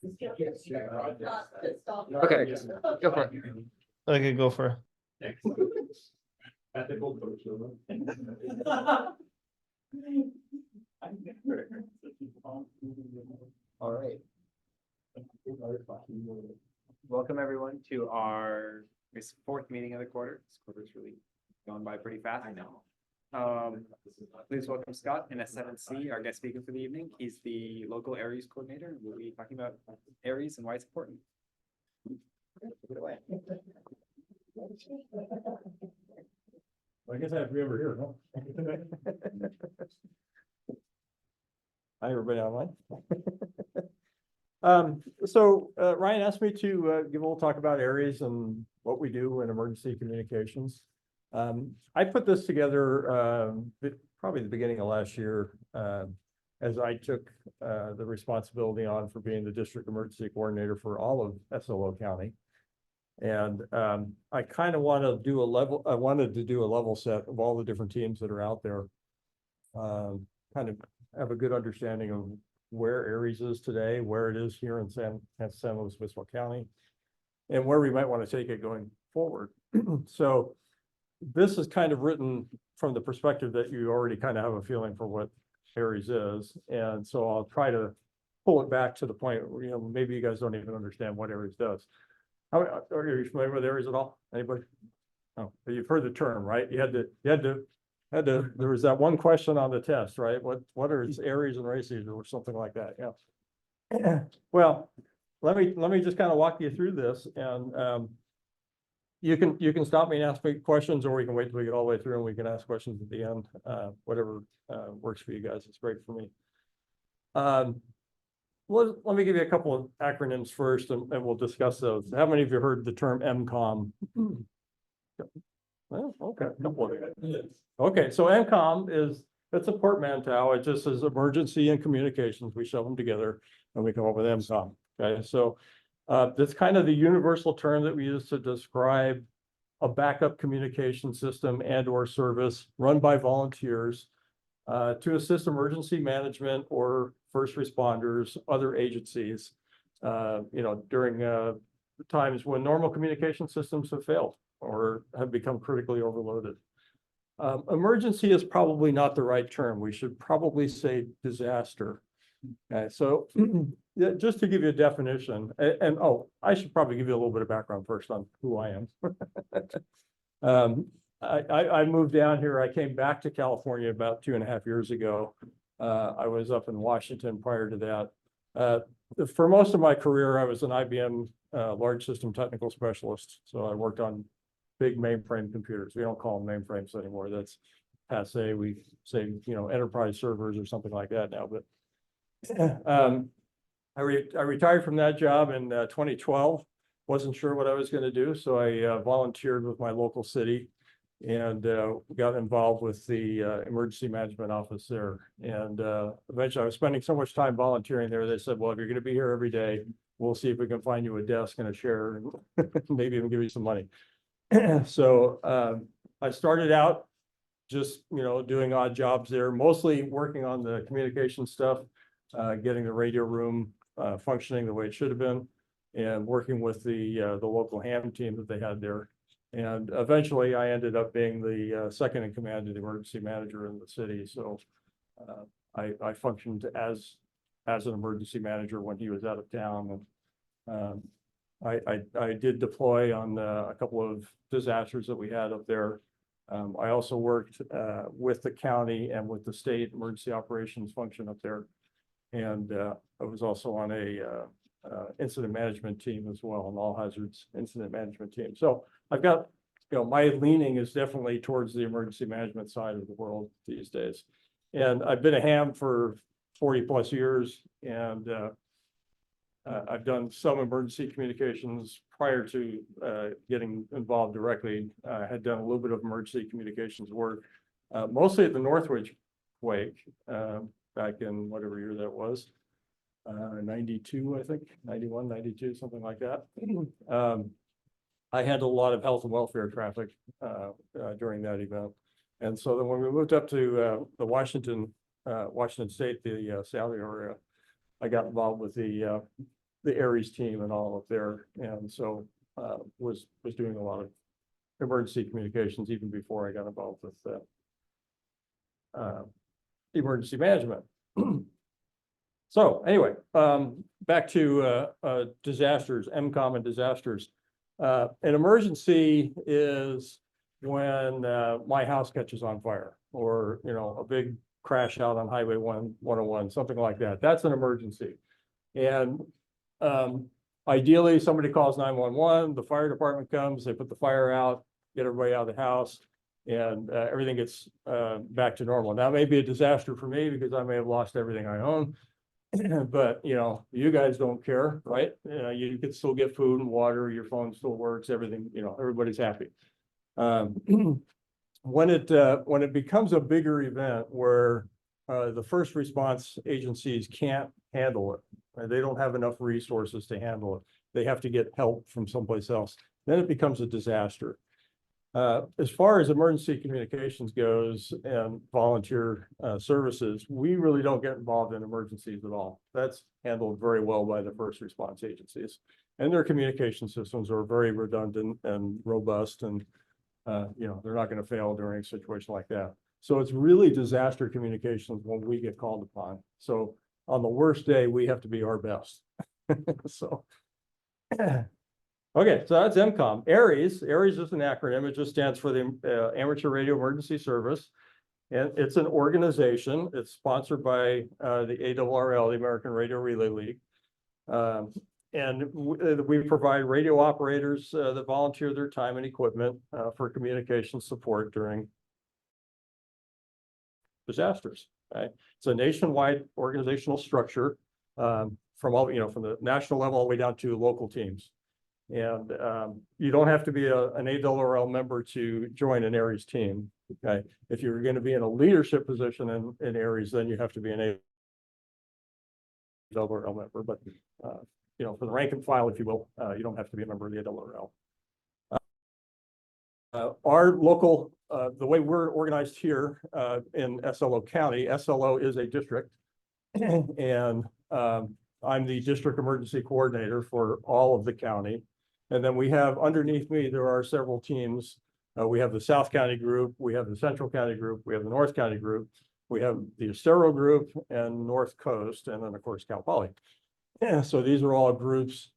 Okay, go for it. Okay, go for it. All right. Welcome everyone to our fourth meeting of the quarter. This quarter's really going by pretty fast. I know. Please welcome Scott N7SC, our guest speaker for the evening. He's the local ARES coordinator. We'll be talking about ARES and why it's important. Take it away. I guess I have to be over here, no? Hi, everybody online. Ryan asked me to give a little talk about ARES and what we do in emergency communications. I put this together probably the beginning of last year as I took the responsibility on for being the district emergency coordinator for all of SLO County. And I kind of want to do I wanted to do a level set of all the different teams that are out there. Kind of have a good understanding of where ARES is today, where it is here in San Luis Obispo County, and where we might want to take it going forward. So this is kind of written from the perspective that you already kind of have a feeling for what ARES is. And so I'll try to pull it back to the point where, maybe you guys don't even understand what ARES does. Are you familiar with ARES at all? Anybody? Oh, you've heard the term, right? You had to, there was that one question on the test, right? What are ARES and RACES or something like that? Yeah. Well, let me just kind of walk you through this, and you can stop me and ask me questions, or we can wait till we get all the way through and we can ask questions at the end. Whatever works for you guys. It's great for me. Let me give you a couple of acronyms first, and we'll discuss those. How many of you heard the term MCOM? Well, okay, a couple of you. Okay, so MCOM it's a portmanteau. It just says emergency and communications. We shove them together and we come up with MCOM. Okay, so that's kind of the universal term that we use to describe a backup communication system and or service run by volunteers to assist emergency management or first responders, other agencies, during times when normal communication systems have failed or have become critically overloaded. Emergency is probably not the right term. We should probably say disaster. Okay, so yeah, just to give you a definition, and I should probably give you a little bit of background first on who I am. I moved down here. I came back to California about 2.5 years ago. I was up in Washington prior to that. For most of my career, I was an IBM large system technical specialist. So I worked on big mainframe computers. We don't call them mainframes anymore. That's passé. We say, enterprise servers or something like that now. But I retired from that job in 2012. Wasn't sure what I was going to do. So I volunteered with my local city and got involved with the emergency management office there. And eventually I was spending so much time volunteering there. They said, well, if you're going to be here every day, we'll see if we can find you a desk and a chair and maybe even give you some money. So I started out just, doing odd jobs there, mostly working on the communication stuff, getting the radio room functioning the way it should have been, and working with the local ham team that they had there. And eventually I ended up being the second in command of the emergency manager in the city. So I functioned as an emergency manager when he was out of town. And I did deploy on a couple of disasters that we had up there. I also worked with the county and with the state emergency operations function up there. And I was also on a incident management team as well, an all hazards incident management team. So I've got, my leaning is definitely towards the emergency management side of the world these days. And I've been a ham for 40 plus years, and I've done some emergency communications prior to getting involved directly. I had done a little bit of emergency communications work, mostly at the Northridge quake back in whatever year that was, 92, I think, 91, 92, something like that. I handled a lot of health and welfare traffic during that event. And so then when we moved up to the Washington State, the Seattle area, I got involved with the the ARES team and all up there. And so was doing a lot of emergency communications even before I got involved with emergency management. So anyway, back to disasters, MCOM and disasters. An emergency is when my house catches on fire, or a big crash out on Highway 101, something like that. That's an emergency. And ideally, somebody calls 911, the fire department comes, they put the fire out, get everybody out of the house, and everything gets back to normal. Now, it may be a disaster for me because I may have lost everything I own. But you guys don't care, right? You can still get food and water, your phone still works, everything, everybody's happy. When it becomes a bigger event where the first response agencies can't handle it, they don't have enough resources to handle it, they have to get help from someplace else, then it becomes a disaster. As far as emergency communications goes and volunteer services, we really don't get involved in emergencies at all. That's handled very well by the first response agencies. And their communication systems are very redundant and robust, and they're not going to fail during a situation like that. So it's really disaster communications when we get called upon. So on the worst day, we have to be our best. So okay, so that's MCOM. ARES is an acronym. It just stands for the Amateur Radio Emergency Service. And it's an organization. It's sponsored by the ARRL, the American Radio Relay League. And we provide radio operators that volunteer their time and equipment for communication support during disasters. Okay? It's a nationwide organizational structure from the national level all the way down to local teams. And you don't have to be an ARRL member to join an ARES team. Okay, if you're going to be in a leadership position in ARES, then you have to be an ARRL member. But for the rank and file, if you will, you don't have to be a member of the ARRL. Our local, the way we're organized here in SLO County, SLO is a district, and I'm the district emergency coordinator for all of the county. And then we have underneath me, there are several teams. We have the South County group, we have the Central County group, we have the North County group, we have the Estero group and North Coast, and then of course Cal Poly. Yeah, so these are all groups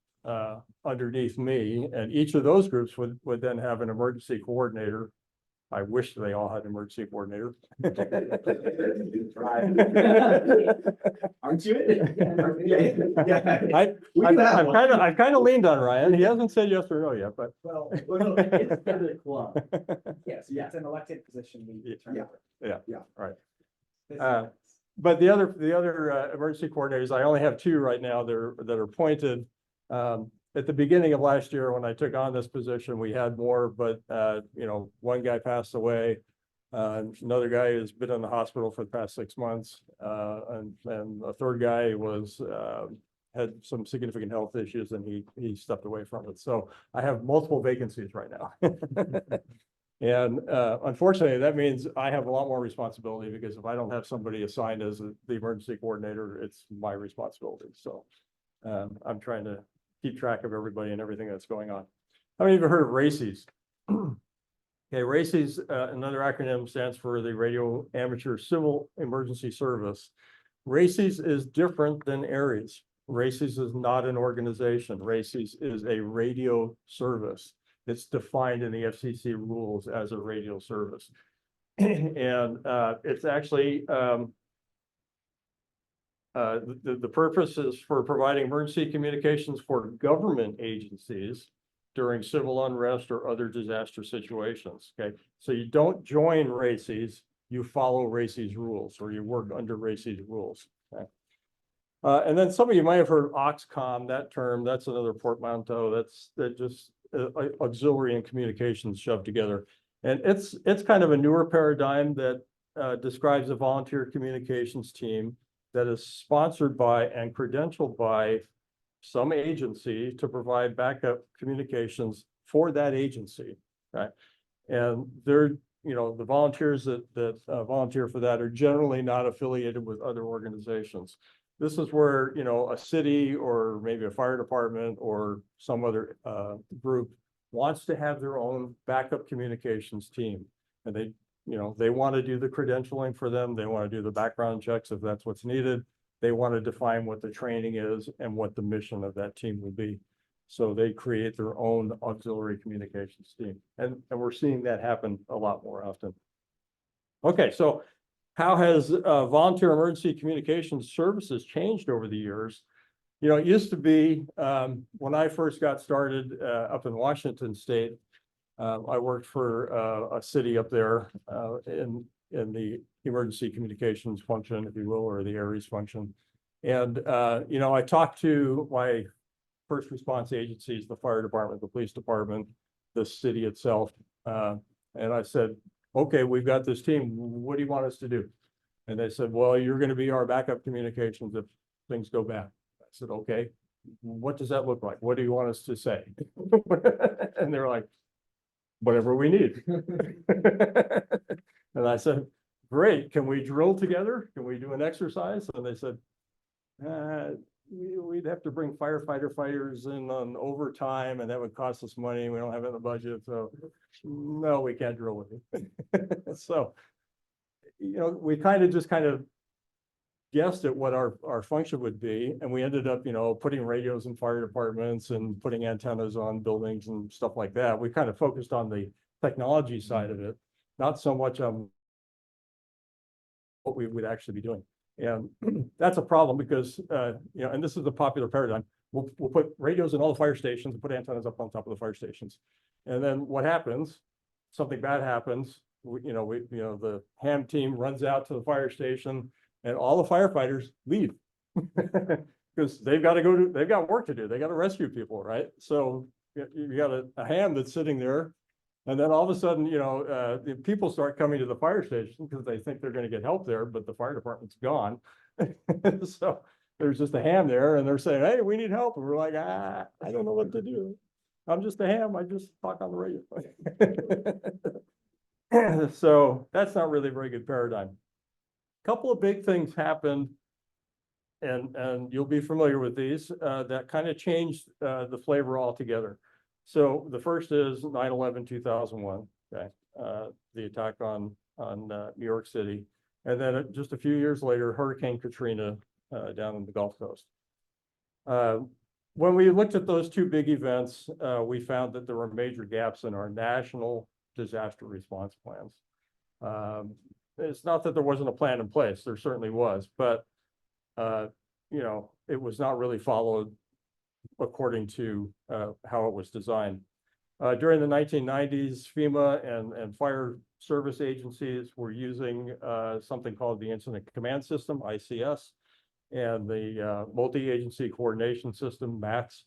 underneath me, and each of those groups would then have an emergency coordinator. I wish they all had an emergency coordinator. Aren't you? I've kind of leaned on Ryan. He hasn't said yes or no yet, but Well, no, it's for the club. Yes, it's an elected position. We turn over. yeah, right. This But the other emergency coordinators, I only have two right now that are appointed. At the beginning of last year, when I took on this position, we had more, but one guy passed away. Another guy has been in the hospital for the past 6 months, and a third guy had some significant health issues, and he stepped away from it. So I have multiple vacancies right now. And unfortunately, that means I have a lot more responsibility, because if I don't have somebody assigned as the emergency coordinator, it's my responsibility. So I'm trying to keep track of everybody and everything that's going on. How many of you heard of RACES? Okay, RACES, another acronym, stands for the Radio Amateur Civil Emergency Service. RACES is different than ARES. RACES is not an organization. RACES is a radio service. It's defined in the FCC rules as a radio service. And it's actually, the purpose is for providing emergency communications for government agencies during civil unrest or other disaster situations. Okay, so you don't join RACES, you follow RACES rules, or you work under RACES rules. Okay. And then some of you might have heard Oxcom, that term. That's another portmanteau. That just auxiliary and communications shoved together. And it's kind of a newer paradigm that describes a volunteer communications team that is sponsored by and credentialed by some agency to provide backup communications for that agency, right? And they're, the volunteers that volunteer for that are generally not affiliated with other organizations. this is where, you know, a city or maybe a fire department or some other group wants to have their own backup communications team. And they, you know, they want to do the credentialing for them. They want to do the background checks if that's what's needed. They want to define what the training is and what the mission of that team will be. So they create their own auxiliary communications team. And we're seeing that happen a lot more often. Okay, so how has volunteer emergency communications services changed over the years? You know, it used to be when I first got started up in Washington State, I worked for a city up there in the emergency communications function, if you will, or the ARES function. And, you know, I talked to my first response agencies, the fire department, the police department, the city itself. And I said, okay, we've got this team. What do you want us to do? And they said, well, you're going to be our backup communications if things go bad. I said, okay, what does that look like? What do you want us to say? And they're like, whatever we need. And I said, great, can we drill together? Can we do an exercise? And they said, we'd have to bring fighters in on overtime and that would cost us money. We don't have it in the budget. So no, we can't drill with you. So, you know, we kind of guessed at what our function would be. And we ended up, you know, putting radios in fire departments and putting antennas on buildings and stuff like that. We kind of focused on the technology side of it, not so much on what we would actually be doing. And that's a problem because, you know, and this is a popular paradigm. We'll put radios in all the fire stations and put antennas up on top of the fire stations. And then what happens? Something bad happens. The ham team runs out to the fire station and all the firefighters leave because they've got work to do. They got to rescue people, right? So you got a ham that's sitting there. And then all of a sudden, you know, the people start coming to the fire station because they think they're going to get help there, but the fire department's gone. So there's just a ham there and they're saying, hey, we need help. And we're like, I don't know what to do. I'm just a ham. I just talk on the radio. So that's not really a very good paradigm. A couple of big things happened, and you'll be familiar with these, that kind of changed the flavor altogether. So the first is 9/11/2001, okay, the attack on New York City, and then just a few years later, Hurricane Katrina down in the Gulf Coast. When we looked at those two big events, we found that there were major gaps in our national disaster response plans. It's not that there wasn't a plan in place; there certainly was, but you know, it was not really followed according to how it was designed. During the 1990s, FEMA and fire service agencies were using something called the Incident Command System, ICS, and the Multi-Agency Coordination System, MAX,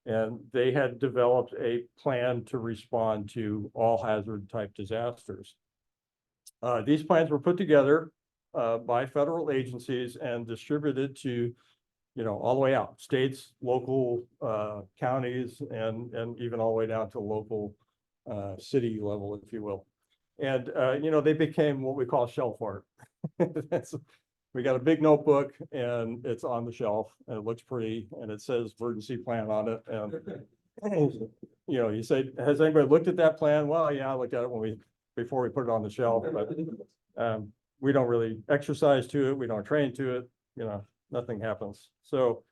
and they had developed a plan to respond to all hazard type disasters. These plans were put together by federal agencies and distributed to, you know, all the way out, states, local counties, and even all the way down to local city level, if you will. And, you know, they became what we call shelf art. We got a big notebook and it's on the shelf and it looks pretty and it says emergency plan on it. And, you know, you say, has anybody looked at that plan? Well, yeah, I looked at it before we put it on the shelf, but we don't really exercise to it. We don't train to it, you know. Nothing happens. So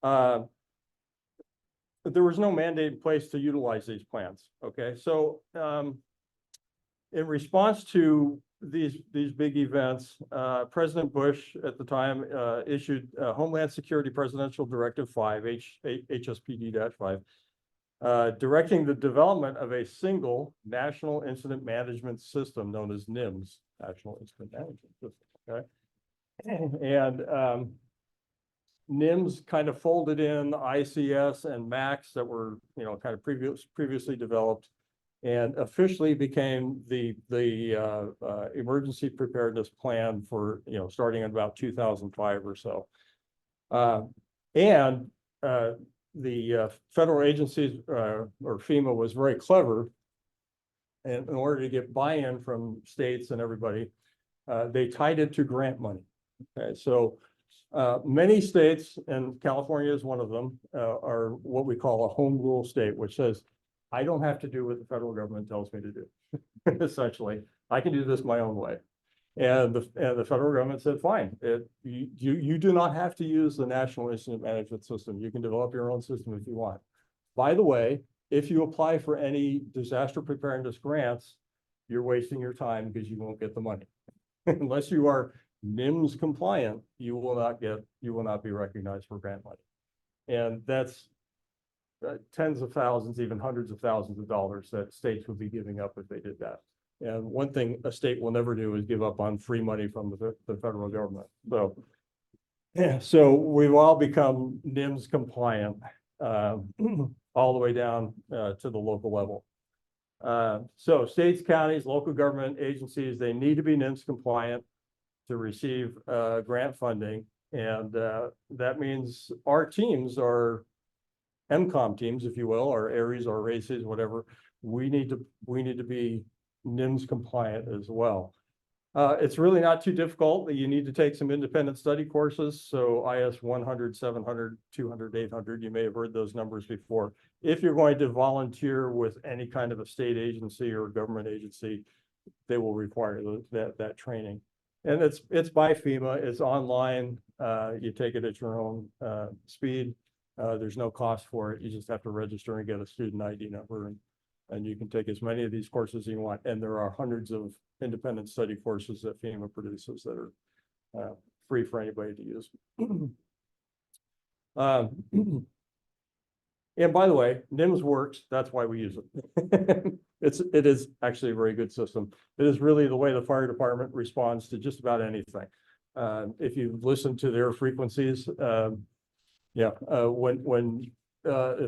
there was no mandate in place to utilize these plans. Okay, so in response to these big events, President Bush at the time issued Homeland Security Presidential Directive 5, HSPD-5, directing the development of a single National Incident Management System known as NIMS, National Incident Management System. Okay. And NIMS kind of folded in ICS and MAX that were, you know, kind of previously developed, and officially became the emergency preparedness plan for, you know, starting in about 2005 or so. And the federal agencies or FEMA was very clever, and in order to get buy-in from states and everybody, they tied it to grant money. Okay, so Many states, and California is one of them, are what we call a home rule state, which says, I don't have to do what the federal government tells me to do. Essentially, I can do this my own way. And the federal government said, fine, you do not have to use the National Incident Management System. You can develop your own system if you want. By the way, if you apply for any disaster preparedness grants, you're wasting your time because you won't get the money. Unless you are NIMS compliant, you will not be recognized for grant money. And that's tens of thousands, even hundreds of thousands of dollars that states would be giving up if they did that. And one thing a state will never do is give up on free money from the federal government. So, yeah, so we've all become NIMS compliant all the way down to the local level. So states, counties, local government agencies, they need to be NIMS compliant to receive grant funding. And that means our teams are MCOM teams, if you will, or ARES or RACES, whatever. We need to be NIMS compliant as well. It's really not too difficult. You need to take some independent study courses. So IS 100, 700, 200, 800, you may have heard those numbers before. If you're going to volunteer with any kind of a state agency or government agency, they will require that training. And it's by FEMA, it's online. You take it at your own speed. There's no cost for it. You just have to register and get a student ID number, and you can take as many of these courses as you want. And there are hundreds of independent study courses that FEMA produces that are free for anybody to use. And by the way, NIMS works. That's why we use it. It is actually a very good system. It is really the way the fire department responds to just about anything. If you listen to their frequencies, as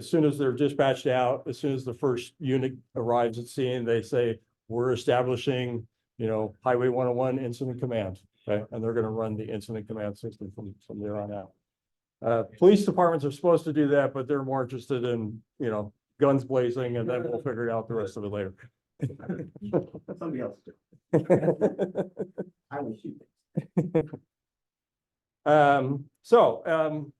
soon as they're dispatched out, as soon as the first unit arrives at scene, they say, we're establishing, Highway 101 incident command. Okay, and they're going to run the incident command system from there on out. Police departments are supposed to do that, but they're more interested in, guns blazing, and then we'll figure out the rest of it later. Somebody else do. I will shoot it.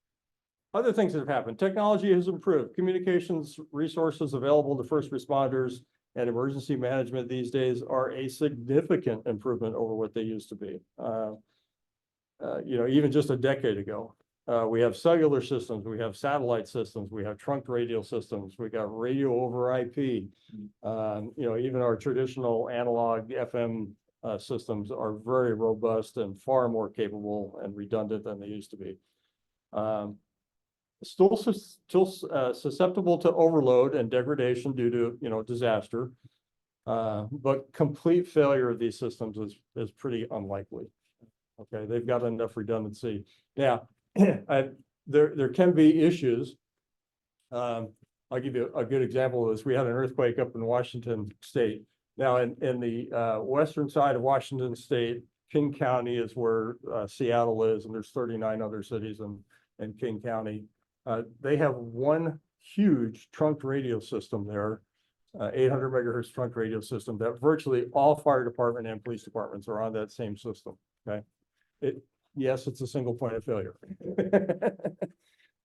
Other things that have happened. Technology has improved. Communications resources available to first responders and emergency management these days are a significant improvement over what they used to be. Even just a decade ago. We have cellular systems, we have satellite systems, we have trunk radio systems, we got radio over IP. Even our traditional analog FM systems are very robust and far more capable and redundant than they used to be. Still susceptible to overload and degradation due to disaster, but complete failure of these systems is pretty unlikely. Okay, they've got enough redundancy. Now, there can be issues. I'll give you a good example of this. We had an earthquake up in Washington State. Now, in the western side of Washington State, King County is where Seattle is, and there's 39 other cities in King County. They have one huge trunk radio system there, 800 megahertz trunk radio system that virtually all fire department and police departments are on that same system. Okay, yes, it's a single point of failure.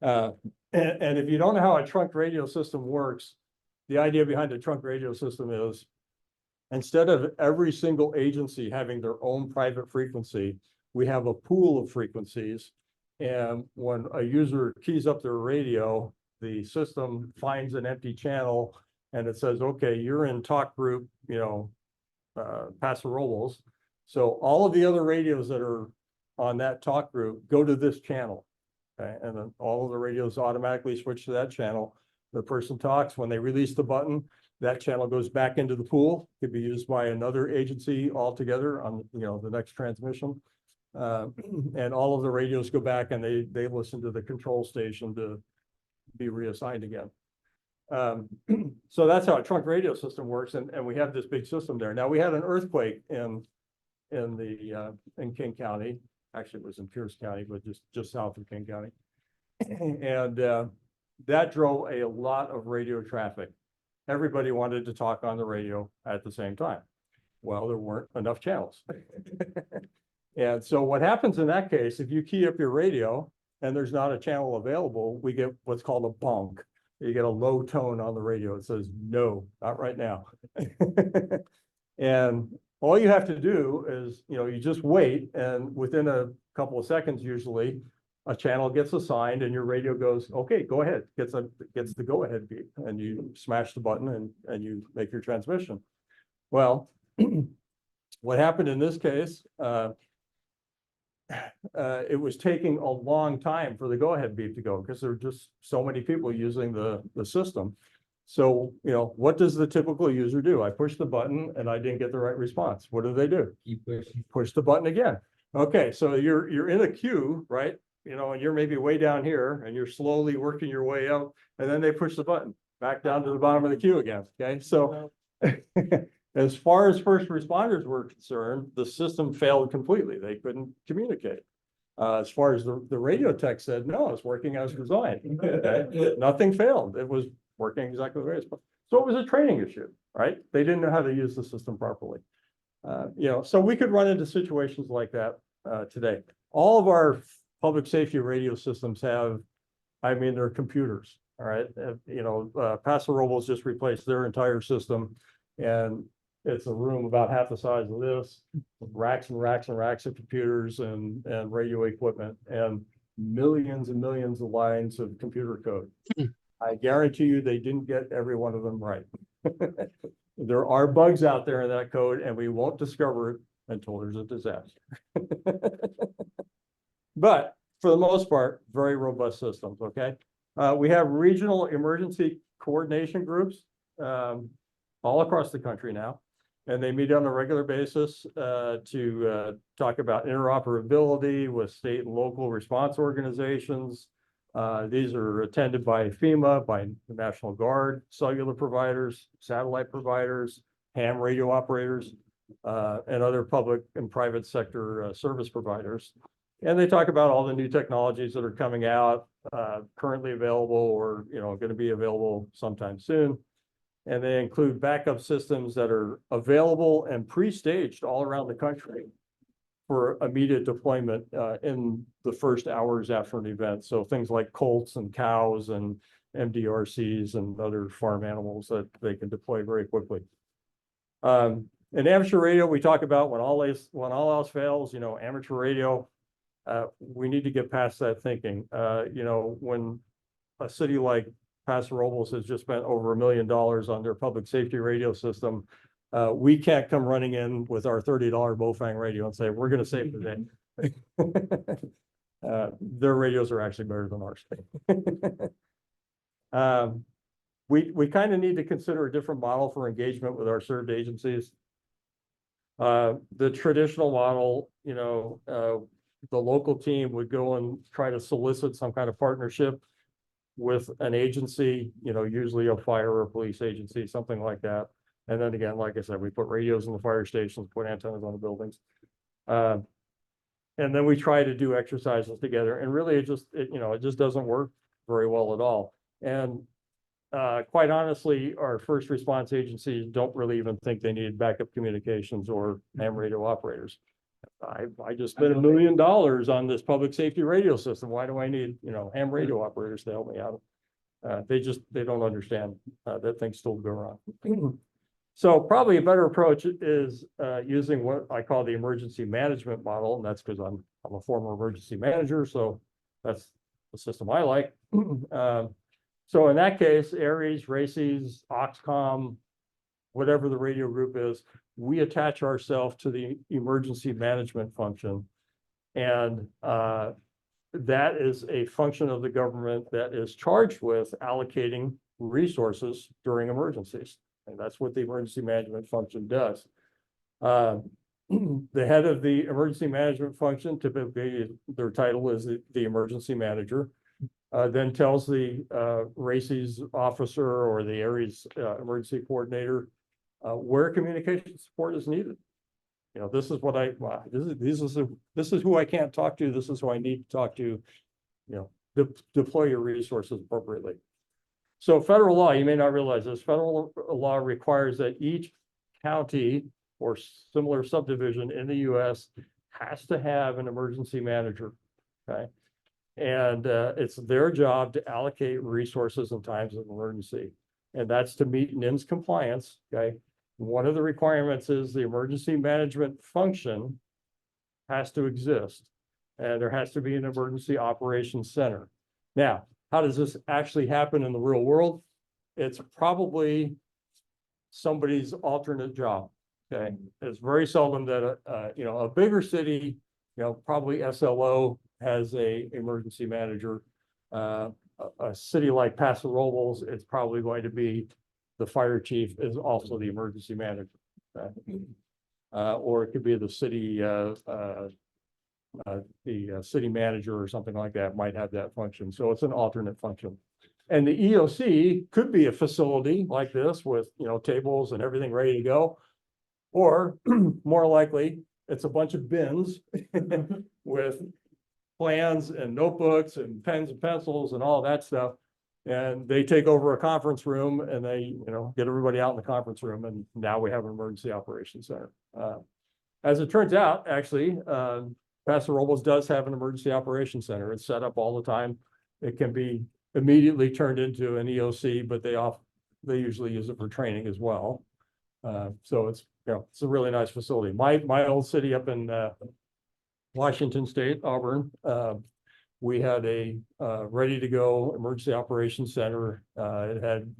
And if you don't know how a trunk radio system works, the idea behind a trunk radio system is instead of every single agency having their own private frequency, we have a pool of frequencies. And when a user keys up their radio, the system finds an empty channel and it says, okay, you're in talk group, Paso Robles. So all of the other radios that are on that talk group go to this channel. Okay, and then all of the radios automatically switch to that channel. The person talks. When they release the button, that channel goes back into the pool. Could be used by another agency altogether on the next transmission. And all of the radios go back and they listen to the control station to be reassigned again. So that's how a trunk radio system works, and we have this big system there. Now we had an earthquake in King County. Actually, it was in Pierce County, but just south of King County, and that drove a lot of radio traffic. Everybody wanted to talk on the radio at the same time. Well, there weren't enough channels. And so what happens in that case, if you key up your radio and there's not a channel available, we get what's called a bonk. You get a low tone on the radio. It says, no, not right now. And all you have to do is, you just wait, and within a couple of seconds, usually, a channel gets assigned and your radio goes, okay, go ahead, gets the go-ahead beep, and you smash the button and you make your transmission. Well, what happened in this case, it was taking a long time for the go-ahead beep to go because there were just so many people using the system. So, what does the typical user do? I push the button and I didn't get the right response. What do? Keep pushing. Push the button again. Okay, so you're in a queue, right? And you're maybe way down here and you're slowly working your way up, and then they push the button back down to the bottom of the queue again. Okay, so as far as first responders were concerned, the system failed completely. They couldn't communicate. As far as the radio tech said, no, it's working as designed. Okay? Nothing failed. It was working exactly the way it's supposed. So it was a training issue, right? They didn't know how to use the system properly. So we could run into situations like that today. All of our public safety radio systems have, they're computers, all right? Paso Robles just replaced their entire system, and it's a room about half the size of this, racks and racks and racks of computers and radio equipment, and millions and millions of lines of computer code. I guarantee you they didn't get every one of them right. There are bugs out there in that code, and we won't discover it until there's a disaster. But for the most part, very robust systems, okay? We have regional emergency coordination groups all across the country now, and they meet on a regular basis to talk about interoperability with state and local response organizations. These are attended by FEMA, by the National Guard, cellular providers, satellite providers, ham radio operators, and other public and private sector service providers. And they talk about all the new technologies that are coming out, currently available, or going to be available sometime soon. And they include backup systems that are available and pre-staged all around the country for immediate deployment in the first hours after an event. So things like colts and cows and MDRCs and other farm animals that they can deploy very quickly. In amateur radio, we talk about when all else fails, amateur radio. We need to get past that thinking. When a city like Paso Robles has just spent over $1 million on their public safety radio system, we can't come running in with our $30 Bofang radio and say, we're going to save the day. Their radios are actually better than ours. We kind of need to consider a different model for engagement with our served agencies. The traditional model, the local team would go and try to solicit some kind of partnership with an agency, usually a fire or police agency, something like that. And then again, like I said, we put radios in the fire stations, put antennas on the buildings. And then we try to do exercises together, and really it just doesn't work very well at all. And quite honestly, our first response agencies don't really even think they need backup communications or ham radio operators. I just spent $1 million on this public safety radio system. Why do I need, ham radio operators to help me out? They don't understand that things still go wrong. So probably a better approach is using what I call the emergency management model, and that's because I'm a former emergency manager, so that's the system I like. So in that case, ARES, RACES, Oxcom, whatever the radio group is, we attach ourselves to the emergency management function. And that is a function of the government that is charged with allocating resources during emergencies. And that's what the emergency management function does. The head of the emergency management function, typically their title is the emergency manager, then tells the RACES officer or the ARES emergency coordinator where communication support is needed. This is what this is who I can't talk to. This is who I need to talk to. Deploy your resources appropriately. So federal law, you may not realize this, federal law requires that each county or similar subdivision in the US has to have an emergency manager, okay? And it's their job to allocate resources in times of emergency. And that's to meet NIMS compliance, okay? One of the requirements is the emergency management function has to exist. And there has to be an emergency operations center. Now, how does this actually happen in the real world? It's probably somebody's alternate job, okay? It's very seldom that a bigger city, probably SLO has a emergency manager. A city like Paso Robles, it's probably going to be the fire chief is also the emergency manager. Or it could be the city city manager or something like that might have that function. So it's an alternate function. And the EOC could be a facility like this with, tables and everything ready to go. Or more likely, it's a bunch of bins with plans and notebooks and pens and pencils and all that stuff. And they take over a conference room and they, get everybody out in the conference room. And now we have an emergency operations center. As it turns out, actually, Paso Robles does have an emergency operations center. It's set up all the time. It can be immediately turned into an EOC, but they usually use it for training as well. So it's, it's a really nice facility. My old city up in Washington State, Auburn, we had a ready to go emergency operations center. It had,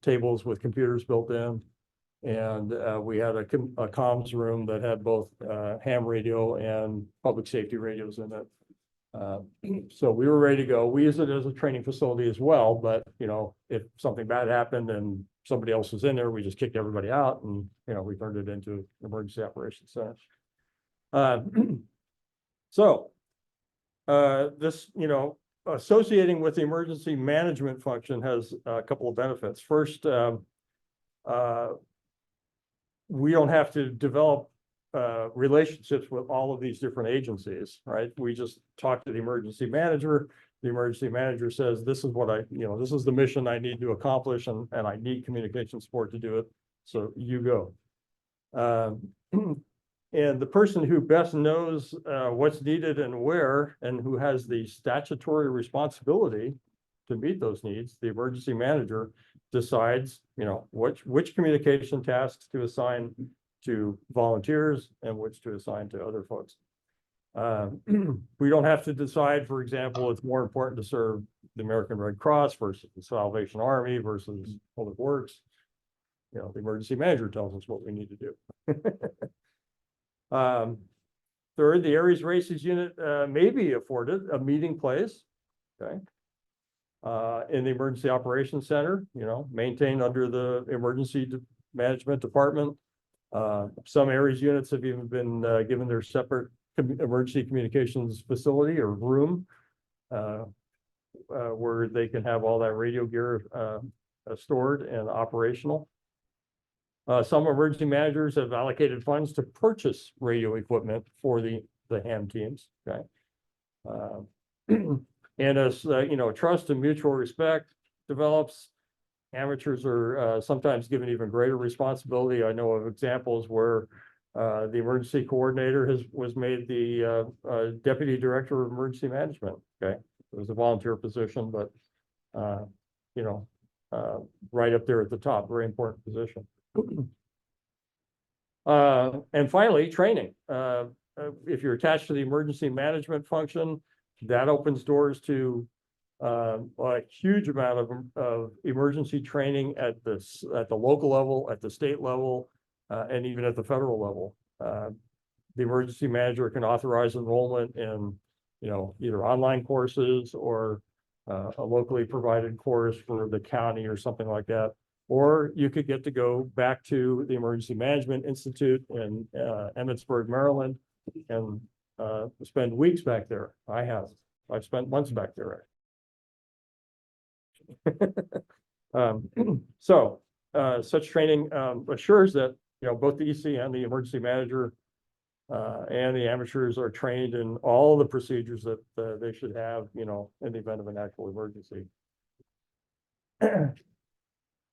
tables with computers built in. And we had a comms room that had both ham radio and public safety radios in it. So we were ready to go. We use it as a training facility as well, but if something bad happened and somebody else was in there, we just kicked everybody out and we turned it into an emergency operations center. So this, associating with the emergency management function has a couple of benefits. First, we don't have to develop relationships with all of these different agencies, right? We just talk to the emergency manager. The emergency manager says, this is what this is the mission I need to accomplish, and I need communication support to do it. So you go. And the person who best knows what's needed and where, and who has the statutory responsibility to meet those needs, the emergency manager decides, which communication tasks to assign to volunteers and which to assign to other folks. We don't have to decide, for example, it's more important to serve the American Red Cross versus the Salvation Army versus Public Works. The emergency manager tells us what we need to do. Third, the ARES Races Unit may be afforded a meeting place, okay, in the Emergency Operations Center, maintained under the Emergency Management Department. Some ARES units have even been given their separate emergency communications facility or room where they can have all that radio gear stored and operational. Some emergency managers have allocated funds to purchase radio equipment for the ham teams, okay? And as, trust and mutual respect develops, amateurs are sometimes given even greater responsibility. I know of examples where the emergency coordinator was made the deputy director of emergency management, okay? It was a volunteer position, but, right up there at the top, very important position. And finally, training. If you're attached to the emergency management function, that opens doors to a huge amount of emergency training at the local level, at the state level, and even at the federal level. The emergency manager can authorize enrollment in, either online courses or a locally provided course for the county or something like that. Or you could get to go back to the Emergency Management Institute in Emmitsburg, Maryland, and spend weeks back there. I've spent months back there. Such training assures that both the EC and the emergency manager and the amateurs are trained in all the procedures that they should have, in the event of an actual emergency.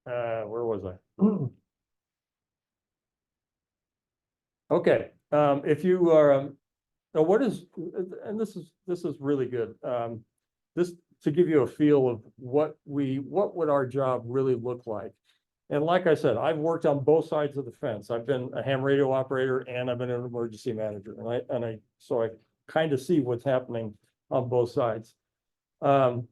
Where was I? Okay, if you are Now, and this is really good. This to give you a feel of what would our job really look like. And like I said, I've worked on both sides of the fence. I've been a ham radio operator and I've been an emergency manager. So I kind of see what's happening on both sides. So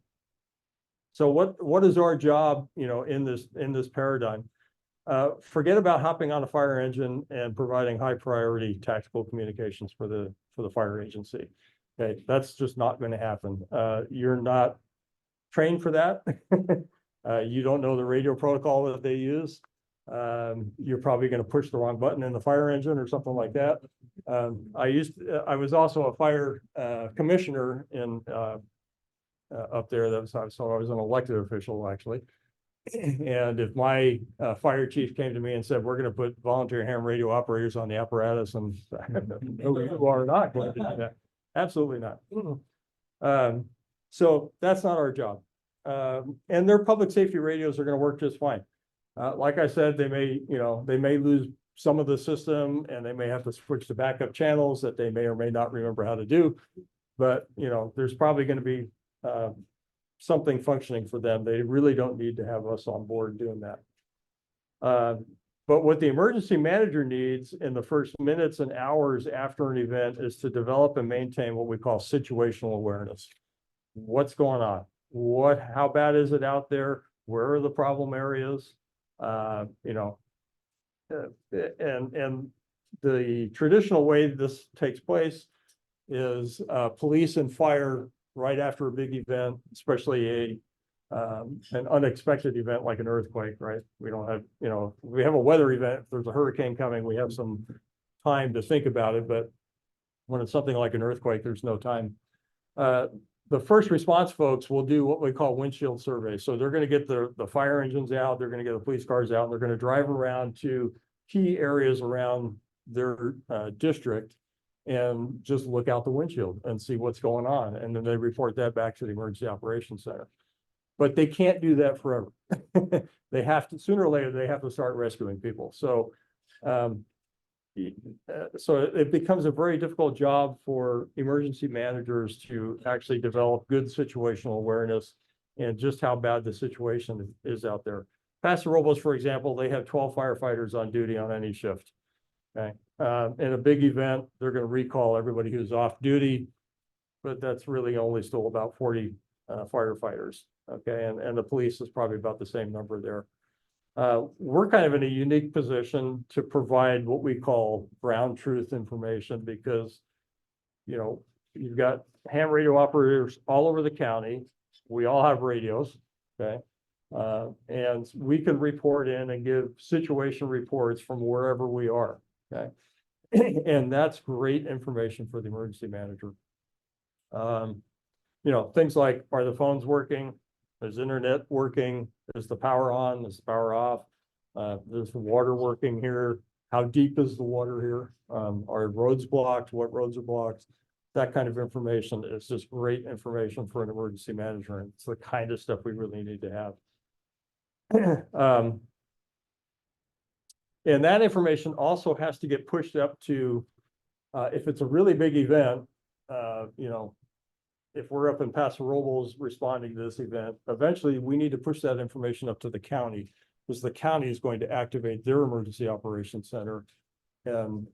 what is our job, in this paradigm? Forget about hopping on a fire engine and providing high priority tactical communications for the fire agency. Okay, that's just not going to happen. You're not trained for that. You don't know the radio protocol that they use. You're probably going to push the wrong button in the fire engine or something like that. I was also a fire commissioner in up there. So I was an elected official actually. And if my fire chief came to me and said, we're going to put volunteer ham radio operators on the apparatus, and no, you are not going to do that. Absolutely not. So that's not our job. And their public safety radios are going to work just fine. Like I said, they may lose some of the system and they may have to switch to backup channels that they may or may not remember how to do. But, there's probably going to be something functioning for them. They really don't need to have us on board doing that. But what the emergency manager needs in the first minutes and hours after an event is to develop and maintain what we call situational awareness. What's going on? How bad is it out there? Where are the problem areas? And the traditional way this takes place is police and fire right after a big event, especially an unexpected event like an earthquake, right? We don't have, we have a weather event. If there's a hurricane coming, we have some time to think about it. But when it's something like an earthquake, there's no time. The first response folks will do what we call windshield surveys. So they're going to get the fire engines out, they're going to get the police cars out, and they're going to drive around to key areas around their district and just look out the windshield and see what's going on. And then they report that back to the Emergency Operations Center. But they can't do that forever. They have to, sooner or later, they have to start rescuing people. So it becomes a very difficult job for emergency managers to actually develop good situational awareness and just how bad the situation is out there. Paso Robles, for example, they have 12 firefighters on duty on any shift. Okay. In a big event, they're going to recall everybody who's off duty, but that's really only still about 40 firefighters. Okay. And the police is probably about the same number there. We're kind of in a unique position to provide what we call ground truth information because, you've got ham radio operators all over the county. We all have radios, okay? And we can report in and give situation reports from wherever we are, okay? And that's great information for the emergency manager. Things like, are the phones working? Is internet working? Is the power on? Is the power off? Is the water working here? How deep is the water here? Are roads blocked? What roads are blocked? That kind of information is just great information for an emergency manager. And it's the kind of stuff we really need to have. And that information also has to get pushed up to, if it's a really big event, if we're up in Paso Robles responding to this event, eventually we need to push that information up to the county because the county is going to activate their emergency operations center. And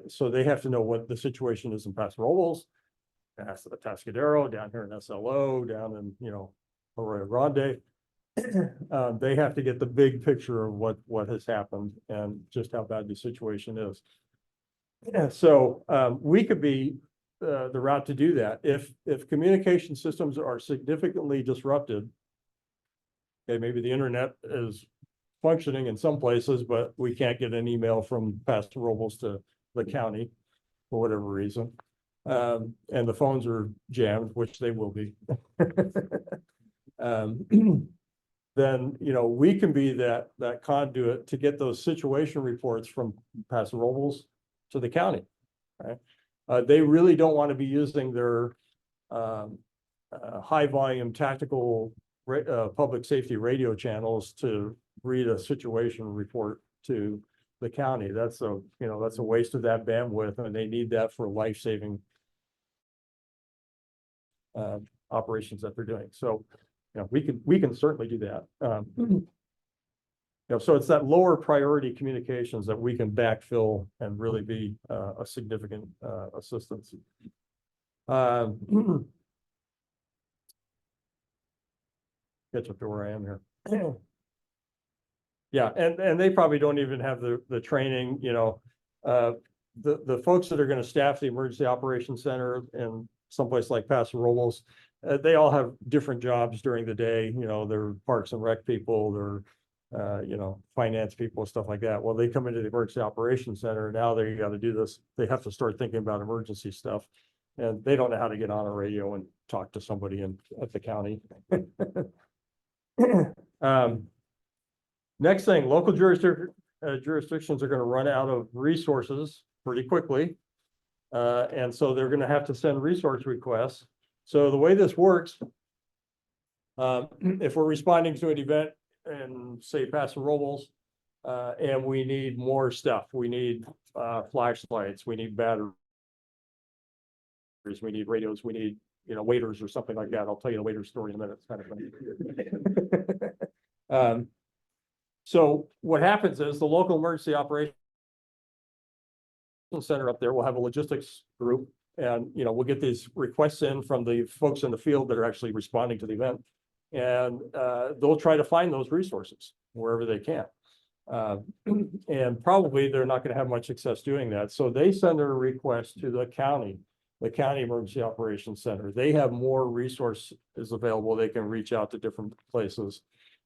so they have to know what the situation is in Paso Robles, Atascadero, down here in SLO, down in, Arroyo Grande. They have to get the big picture of what has happened and just how bad the situation is. So we could be the route to do that. If communication systems are significantly disrupted, okay, maybe the internet is functioning in some places, but we can't get an email from Paso Robles to the county for whatever reason. And the phones are jammed, which they will be. Then, we can be that conduit to get those situation reports from Paso Robles to the county, right? They really don't want to be using their high volume tactical public safety radio channels to read a situation report to the county. That's a waste of that bandwidth, and they need that for life-saving operations that they're doing. So, we can certainly do that. So it's that lower priority communications that we can backfill and really be a significant assistance. Catch up to where I am here. Yeah, and they probably don't even have the training, the folks that are going to staff the Emergency Operations Center in someplace like Paso Robles, they all have different jobs during the day. They're Parks and Rec people, they're finance people, stuff like that. Well, they come into the Emergency Operations Center, now they got to do this. They have to start thinking about emergency stuff, and they don't know how to get on a radio and talk to somebody at the county. Next thing, local jurisdictions are going to run out of resources pretty quickly. And so they're going to have to send resource requests. So the way this works, if we're responding to an event in, say, Paso Robles, and we need more stuff, we need flashlights, we need batteries, we need radios, we need, waiters or something like that. I'll tell you the waiter story in a minute. It's kind of funny. So what happens is the local emergency operations center up there will have a logistics group, and we'll get these requests in from the folks in the field that are actually responding to the event, and they'll try to find those resources wherever they can. And probably they're not going to have much success doing that. So they send a request to the county emergency operations center. They have more resources available. They can reach out to different places.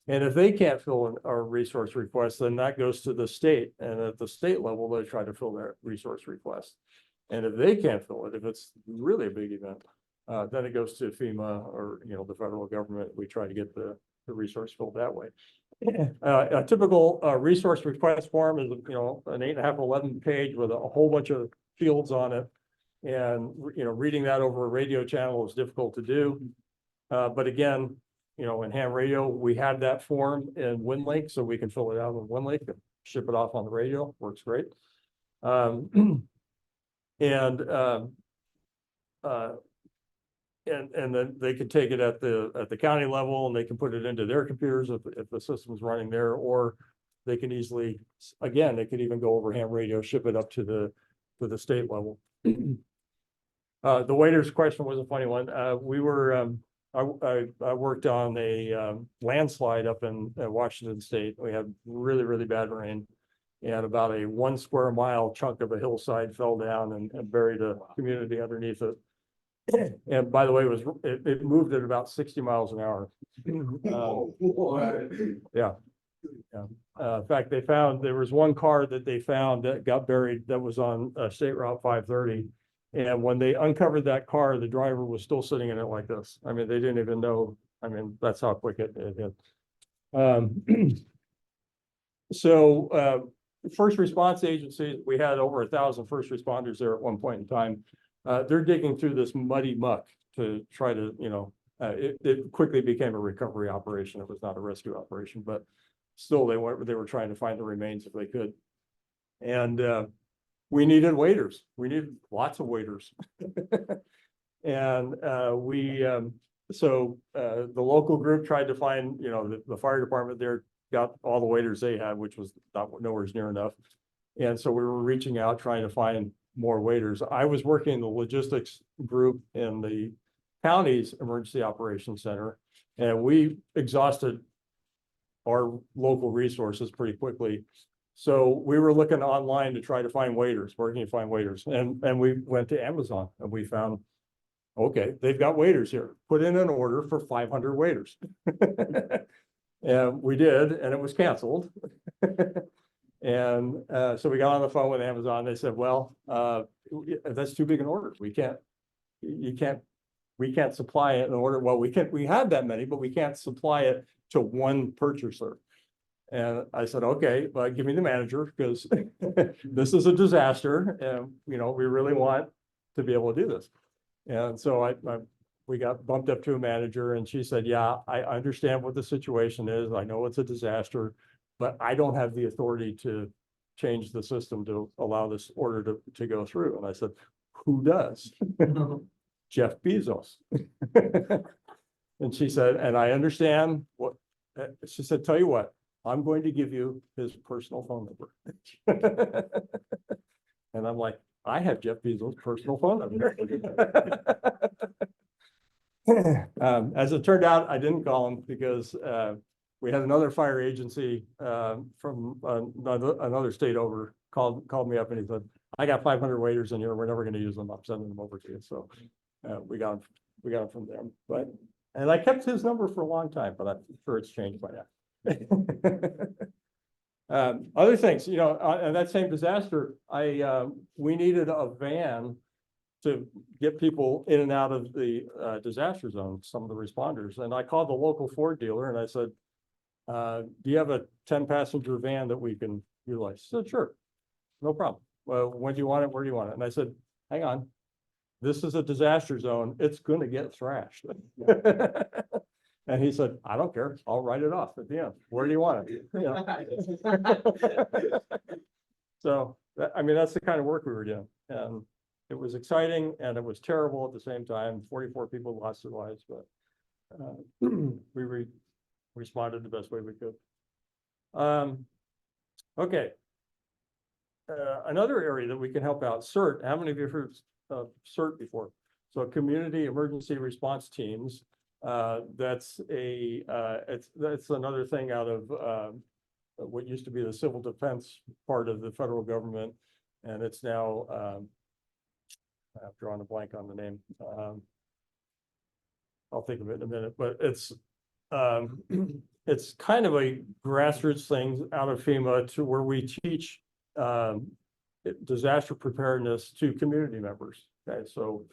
And if they can't fill a resource request, then that goes to the state. And at the state level, they try to fill that resource request. And if they can't fill it, if it's really a big event, then it goes to FEMA or, the federal government. We try to get the resource filled that way. A typical resource request form is, an 8.5, 11 page with a whole bunch of fields on it. And, reading that over a radio channel is difficult to do. But again, in ham radio, we have that form in WinLink, so we can fill it out in WinLink and ship it off on the radio. Works great. And then they can take it at the county level, and they can put it into their computers if the system's running there, or they can easily, again, they could even go over ham radio, ship it up to the state level. The waiters question was a funny one. We were I worked on a landslide up in Washington State. We had really, really bad rain, and about a 1 square mile chunk of a hillside fell down and buried a community underneath it. And by the way, it moved at about 60 miles an hour. Yeah. In fact, there was one car that they found that got buried that was on State Route 530. And when they uncovered that car, the driver was still sitting in it like this. I mean, they didn't even know. I mean, that's how quick it hit. So first response agencies, we had over 1,000 first responders there at one point in time. They're digging through this muddy muck to try to, it quickly became a recovery operation. It was not a rescue operation, but still they were trying to find the remains if they could. And we needed waiters. We needed lots of waiters. And so the local group tried to find, the fire department there got all the waiters they had, which was nowhere near enough. And so we were reaching out, trying to find more waiters. I was working in the logistics group in the county's emergency operations center, and we exhausted our local resources pretty quickly. So we were looking online to try to find waiters, working to find waiters. And we went to Amazon and we found, okay, they've got waiters here. Put in an order for 500 waiters. And we did, and it was canceled. And so we got on the phone with Amazon. They said, well, that's too big an order. We can't supply it in order. Well, we have that many, but we can't supply it to one purchaser. And I said, okay, but give me the manager, because this is a disaster, and we really want to be able to do this. And so we got bumped up to a manager, and she said, yeah, I understand what the situation is. I know it's a disaster, but I don't have the authority to change the system to allow this order to go through. And I said, who does? Jeff Bezos. And she said, and I understand what, she said, tell you what, I'm going to give you his personal phone number. And I'm like, I have Jeff Bezos' personal phone number. As it turned out, I didn't call him because we had another fire agency from another state over called me up and he said, I got 500 waiters in here. We're never going to use them. I'm sending them over to you. So we got them from them. And I kept his number for a long time, but I'm sure it's changed by now. Other things, you know, on that same disaster, we needed a van to get people in and out of the disaster zone, some of the responders. And I called the local Ford dealer and I said, do you have a 10-passenger van that we can utilize? He said, sure, no problem. Well, when do you want it? Where do you want it? And I said, hang on, this is a disaster zone. It's going to get thrashed. And he said, I don't care. I'll write it off at the end. Where do you want it? You know? So, I mean, that's the kind of work we were doing. And it was exciting and it was terrible at the same time. 44 people lost their lives, but we responded the best way we could. Okay. Another area that we can help out, CERT. How many of you have heard of CERT before? So Community Emergency Response Teams. That's another thing out of what used to be the civil defense part of the federal government, and it's now I've drawn a blank on the name. I'll think of it in a minute, but it's kind of a grassroots thing out of FEMA to where we teach disaster preparedness to community members. Okay, so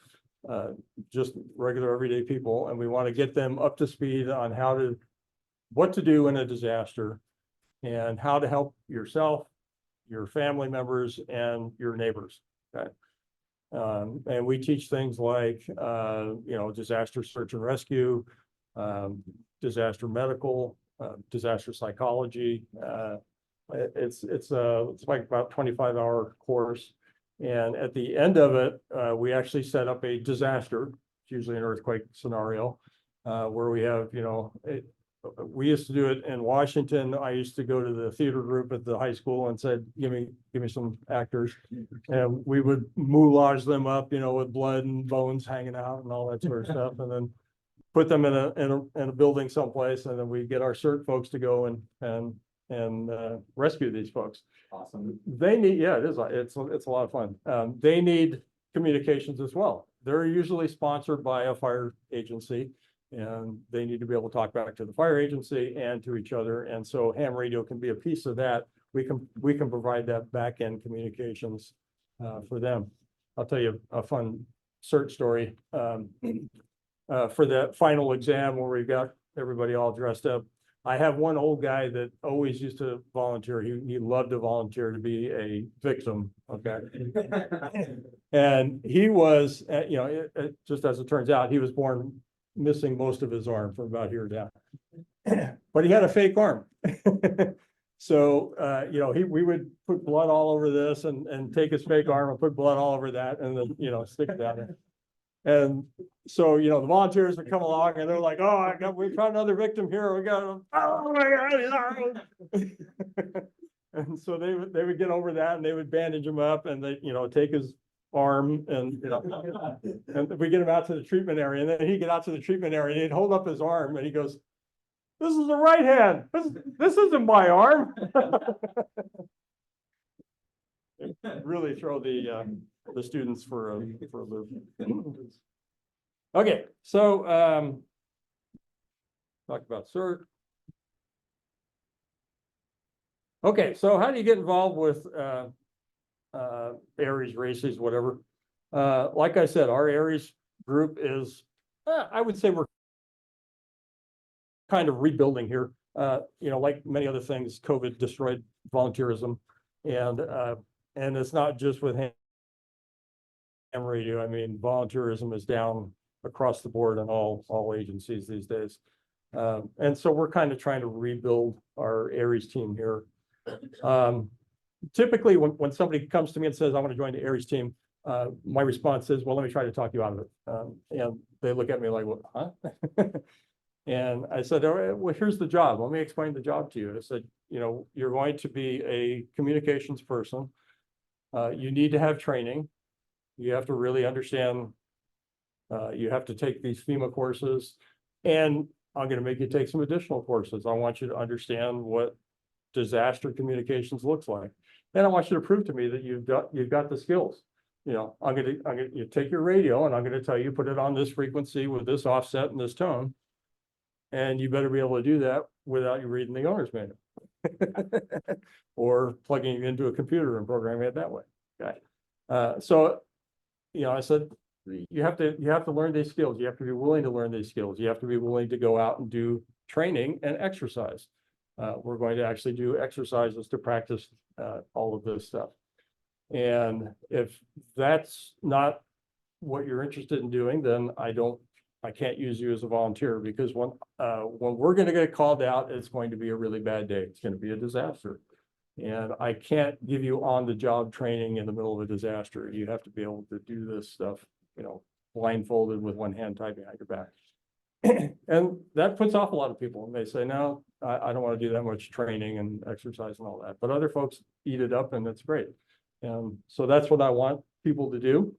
just regular everyday people, and we want to get them up to speed on what to do in a disaster and how to help yourself, your family members, and your neighbors. Okay. And we teach things like, you know, disaster search and rescue, disaster medical, disaster psychology. It's like about 25-hour course. And at the end of it, we actually set up a disaster, it's usually an earthquake scenario, where we have, you know, we used to do it in Washington. I used to go to the theater group at the high school and said, give me some actors. And we would moulage them up, you know, with blood and bones hanging out and all that sort of stuff. And then put them in a building someplace. And then we get our CERT folks to go and rescue these folks. Awesome. They need, yeah, it's a lot of fun. They need communications as well. They're usually sponsored by a fire agency, and they need to be able to talk back to the fire agency and to each other. And so ham radio can be a piece of that. We can provide that back end communications for them. I'll tell you a fun CERT story. For that final exam where we got everybody all dressed up, I have one old guy that always used to volunteer. He loved to volunteer to be a victim. Okay. And he was, you know, just as it turns out, he was born missing most of his arm from about here down, but he had a fake arm. So, you know, we would put blood all over this and take his fake arm and put blood all over that and then, you know, stick it down there. And so, you know, the volunteers would come along and they're like, oh, we found another victim here. We got him. Oh my God. And so they would get over that and they would bandage him up and they, you know, take his arm and, you know, and we get him out to the treatment area. And then he'd get out to the treatment area and he'd hold up his arm and he goes, this is the right hand. This isn't my arm. Really throw the students for a loop. Okay, so talk about CERT. Okay, so how do you get involved with ARES races, whatever? Like I said, our ARES group is, I would say we're kind of rebuilding here. You know, like many other things, COVID destroyed volunteerism, and it's not just with ham radio. I mean, volunteerism is down across the board in all agencies these days. And so we're kind of trying to rebuild our ARES team here. Typically, when somebody comes to me and says, I want to join the ARES team, my response is, well, let me try to talk you out of it. And they look at me like, what, huh? And I said, all right, well, here's the job. Let me explain the job to you. I said, you know, you're going to be a communications person. You need to have training. You have to really understand. You have to take these FEMA courses, and I'm going to make you take some additional courses. I want you to understand what disaster communications looks like. And I want you to prove to me that you've got the skills. You know, you take your radio and I'm going to tell you, put it on this frequency with this offset and this tone. And you better be able to do that without you reading the owner's manual. Or plugging it into a computer and programming it that way. Okay. So, you know, I said, you have to learn these skills. You have to be willing to learn these skills. You have to be willing to go out and do training and exercise. We're going to actually do exercises to practice all of this stuff. And if that's not what you're interested in doing, then I can't use you as a volunteer, because when we're going to get called out, it's going to be a really bad day. It's going to be a disaster. And I can't give you on-the-job training in the middle of a disaster. You have to be able to do this stuff, you know, blindfolded with one hand tied behind your back. And that puts off a lot of people. And they say, no, I don't want to do that much training and exercise and all that. But other folks eat it up, and it's great. And so that's what I want people to do.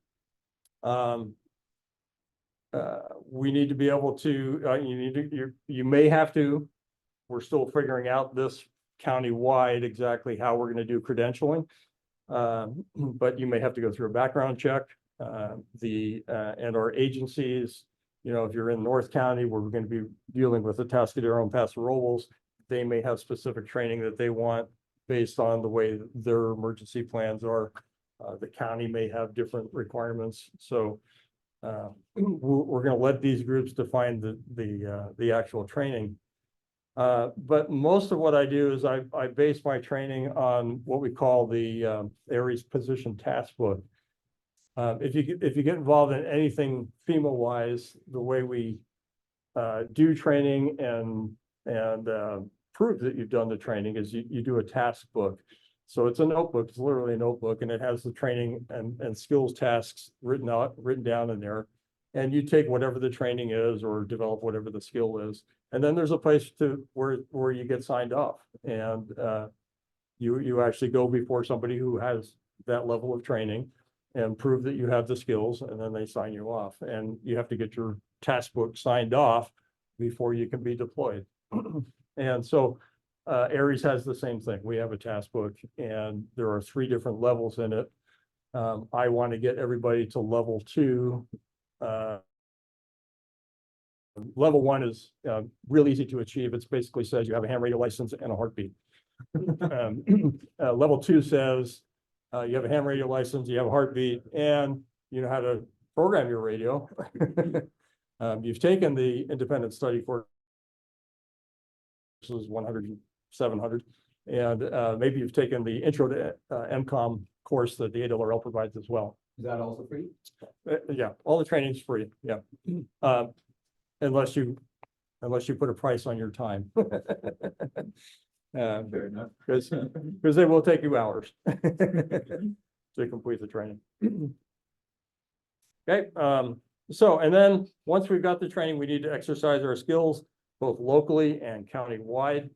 We need to be able to, you may have to, we're still figuring out this county-wide exactly how we're going to do credentialing. But you may have to go through a background check. And our agencies, you know, if you're in North County, where we're going to be dealing with the Atascadero and Paso Robles, they may have specific training that they want based on the way their emergency plans are. The county may have different requirements. So we're going to let these groups define the actual training. But most of what I do is I base my training on what we call the ARES position task book. If you get involved in anything FEMA wise, the way we do training and prove that you've done the training is you do a task book. So it's a notebook. It's literally a notebook, and it has the training and skills tasks written down in there. And you take whatever the training is, or develop whatever the skill is. And then there's a place where you get signed off, and you actually go before somebody who has that level of training and prove that you have the skills, and then they sign you off. And you have to get your task book signed off before you can be deployed. And so ARES has the same thing. We have a task book, and there are 3 different levels in it. I want to get everybody to level 2. Level 1 is real easy to achieve. It basically says you have a ham radio license and a heartbeat. Level 2 says you have a ham radio license, you have a heartbeat, and you know how to program your radio. You've taken the independent study course, 100, 700, and maybe you've taken the intro to MCOM course that the ARRL provides as well. Is that also free? Yeah, all the training is free. Yeah, unless you put a price on your time. Fair enough. Because they will take you hours to complete the training. Okay, so, and then once we've got the training, we need to exercise our skills both locally and county-wide.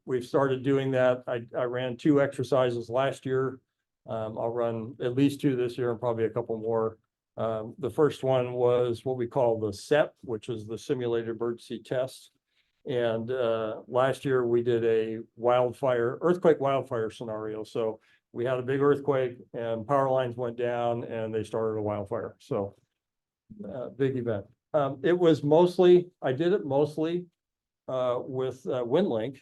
We've started doing that. I ran 2 exercises last year. I'll run at least 2 this year, and probably a couple more. The first one was what we call the SET, which is the simulated emergency test. And last year we did a earthquake wildfire scenario. So we had a big earthquake and power lines went down and they started a wildfire. So big event. I did it mostly with WinLink.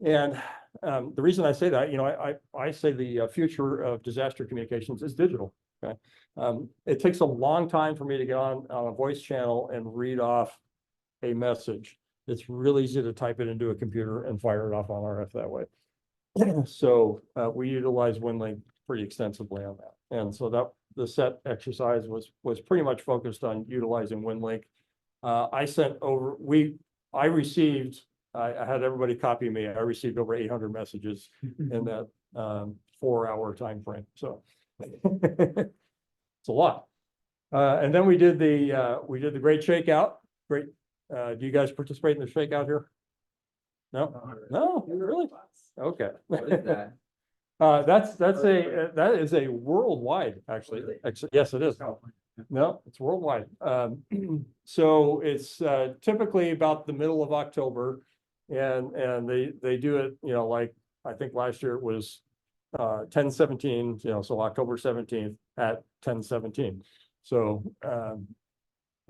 And the reason I say that, you know, I say the future of disaster communications is digital. Okay, it takes a long time for me to get on a voice channel and read off a message. It's really easy to type it into a computer and fire it off on RF that way. So we utilize WinLink pretty extensively on that, and so that the SET exercise was pretty much focused on utilizing WinLink. I had everybody copy me. I received over 800 messages in that 4-hour time frame. So it's a lot. And then we did the great shakeout. Great. Do you guys participate in the shakeout here? No, no, really? Okay. What is that? That is a worldwide, actually. Yes, it is. No, it's worldwide. So it's typically about the middle of October, and they do it, like I think last year it was 10/17, so October 17th at 10/17. So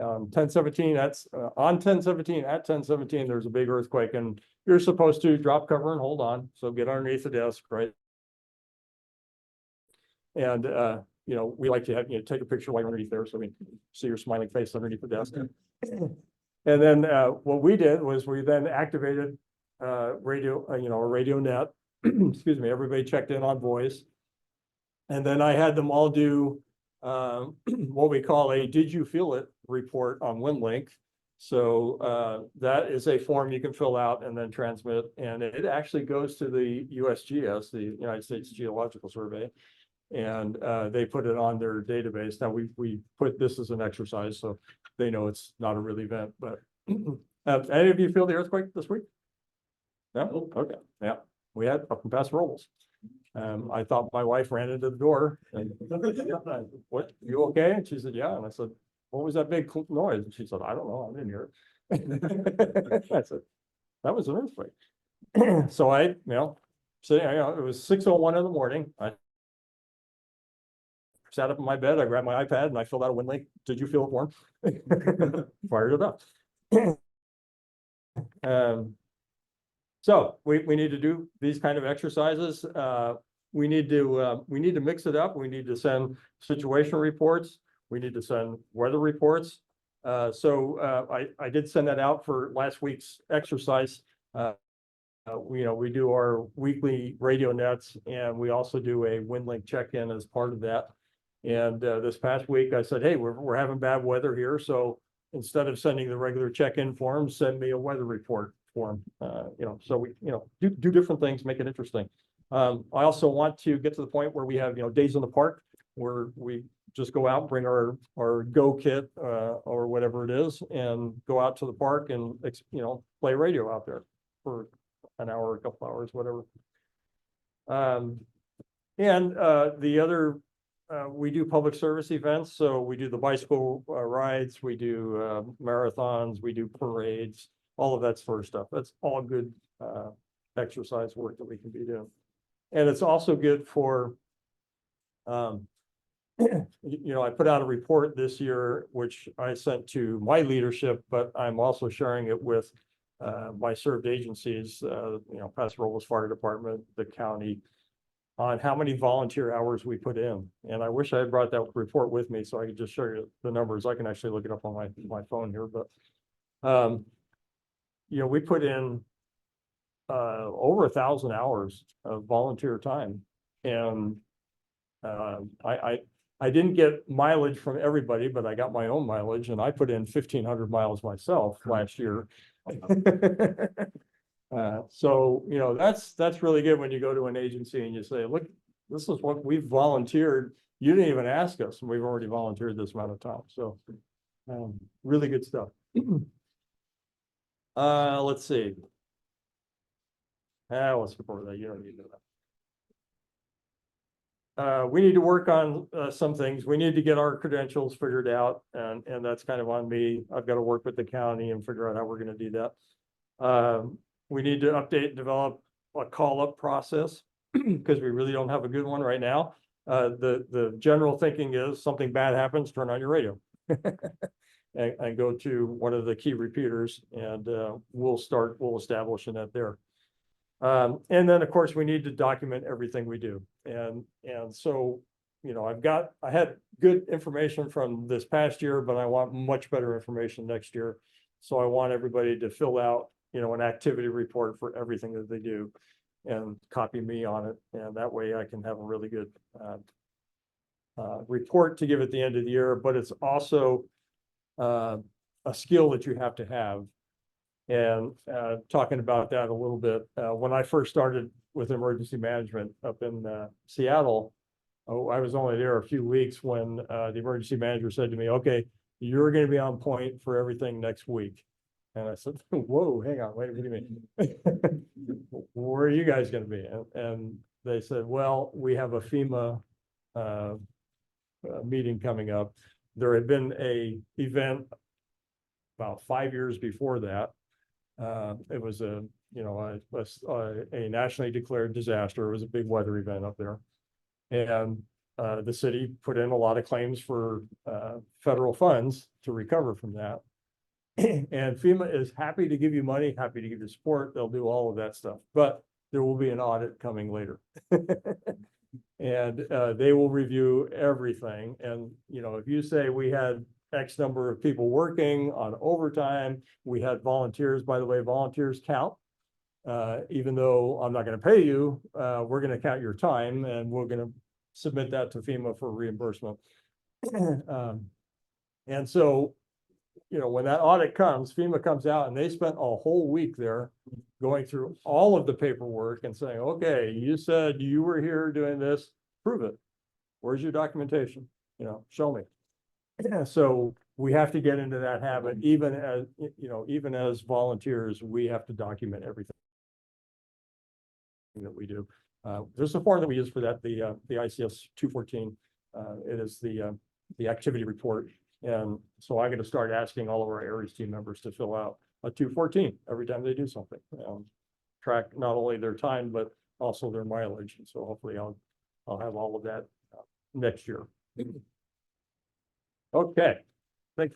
10/17, that's on 10/17 at 10/17, there's a big earthquake, and you're supposed to drop cover and hold on. So get underneath the desk, right? And we like to have, take a picture while you're underneath there, so we see your smiling face underneath the desk. And then what we did was we then activated radio, a radio net. Excuse me, everybody checked in on voice. And then I had them all do what we call a "Did you feel it?" report on WinLink. So that is a form you can fill out and then transmit, and it actually goes to the USGS, the United States Geological Survey, and they put it on their database. Now we put this as an exercise, so they know it's not a real event. But any of you feel the earthquake this week? No? Okay. Yeah, we had up in Paso Robles. I thought my wife ran into the door and what, you okay? And she said, yeah. And I said, what was that big noise? And she said, I don't know, I didn't hear it. I said, that was an earthquake. So I, sitting, it was 6:01 in the morning. I sat up in my bed, I grabbed my iPad and I filled out a WinLink. Did you feel it warm? Fired it up. So we need to do these kind of exercises. We need to mix it up. We need to send situation reports. We need to send weather reports. So I did send that out for last week's exercise. We do our weekly radio nets, and we also do a WinLink check-in as part of that. And this past week I said, hey, we're having bad weather here. So instead of sending the regular check-in form, send me a weather report form. So we, do different things, make it interesting. I also want to get to the point where we have, days in the park where we just go out, bring our Go kit or whatever it is, and go out to the park and, play radio out there for an hour, a couple hours, whatever. And the other, we do public service events. So we do the bicycle rides, we do marathons, we do parades, all of that sort of stuff. That's all good exercise work that we can be doing. And it's also good for, I put out a report this year, which I sent to my leadership, but I'm also sharing it with my served agencies, Paso Robles Fire Department, the county, on how many volunteer hours we put in. And I wish I had brought that report with me so I could just show you the numbers. I can actually look it up on my phone here, but we put in over 1,000 hours of volunteer time. And I didn't get mileage from everybody, but I got my own mileage, and I put in 1,500 miles myself last year. So, that's really good when you go to an agency and you say, look, this is what we've volunteered. You didn't even ask us, and we've already volunteered this amount of time. So really good stuff. Let's see. Let's report that. You don't need to know that. We need to work on some things. We need to get our credentials figured out, and that's kind of on me. I've got to work with the county and figure out how we're going to do that. We need to update and develop a call-up process because we really don't have a good one right now. The general thinking is something bad happens, turn on your radio and go to one of the key repeaters, and we'll establish a net there. And then of course we need to document everything we do. And so, I had good information from this past year, but I want much better information next year. So I want everybody to fill out, an activity report for everything that they do and copy me on it. And that way I can have a really good report to give at the end of the year, but it's also a skill that you have to have. And talking about that a little bit, when I first started with emergency management up in Seattle, I was only there a few weeks when the emergency manager said to me, okay, you're going to be on point for everything next week. And I said, whoa, hang on, wait, what do you mean? Where are you guys going to be? And they said, well, we have a FEMA meeting coming up. There had been a event about 5 years before that. It was a nationally declared disaster. It was a big weather event up there. And the city put in a lot of claims for federal funds to recover from that. And FEMA is happy to give you money, happy to give you support. They'll do all of that stuff, but there will be an audit coming later. And they will review everything. And, if you say we had X number of people working on overtime, we had volunteers, by the way, volunteers count. Even though I'm not going to pay you, we're going to count your time and we're going to submit that to FEMA for reimbursement. And so, when that audit comes, FEMA comes out and they spent a whole week there going through all of the paperwork and saying, okay, you said you were here doing this, prove it. Where's your documentation? Show me. So we have to get into that habit, even as volunteers, we have to document everything that we do. There's a form that we use for that, the ICS 214. It is the activity report. And so I'm going to start asking all of our ARES team members to fill out a 214 every time they do something. Track not only their time, but also their mileage. And so hopefully I'll have all of that next year. Okay. I think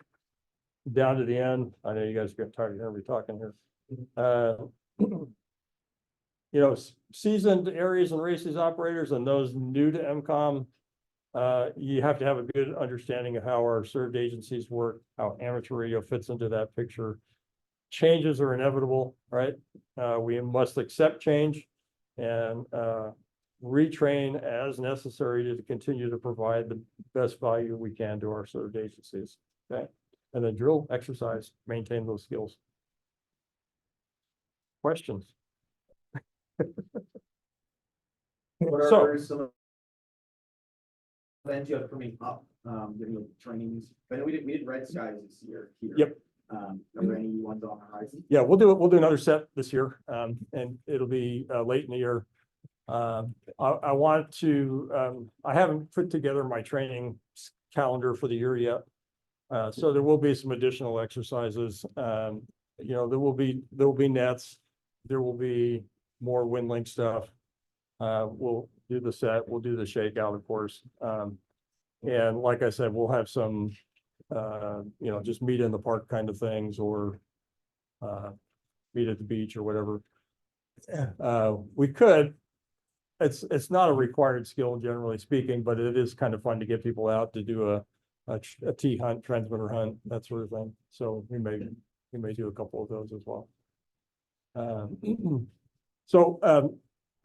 down to the end. I know you guys get tired of hearing me talking here. Seasoned ARES and RACES operators and those new to MCOM, you have to have a good understanding of how our served agencies work, how amateur radio fits into that picture. Changes are inevitable, right? We must accept change and retrain as necessary to continue to provide the best value we can to our served agencies. Okay, and then drill, exercise, maintain those skills. Questions? What are So, some plans you have coming up, giving trainings? I know we did Red Skies this year here. Yep. Are there any ones on the horizon? yeah, we'll do it. We'll do another set this year, and it'll be late in the year. I want to. I haven't put together my training calendar for the year yet, so there will be some additional exercises. There will be nets. There will be more WinLink stuff. We'll do the set. We'll do the shakeout, of course. And like I said, we'll have some, just meet in the park kind of things, or meet at the beach or whatever. We could. It's not a required skill, generally speaking, but it is kind of fun to get people out to do a T hunt, transmitter hunt, that sort of thing. So we may do a couple of those as well.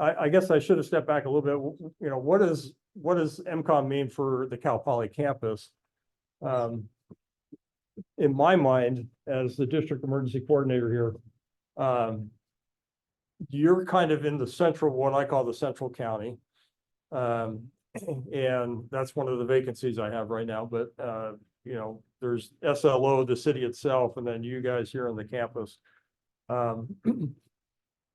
I guess I should have stepped back a little bit. What does MCOM mean for the Cal Poly campus? In my mind, as the district emergency coordinator here, you're kind of in the central, what I call the central county. And that's one of the vacancies I have right now, but there's SLO, the city itself, and then you guys here on the campus.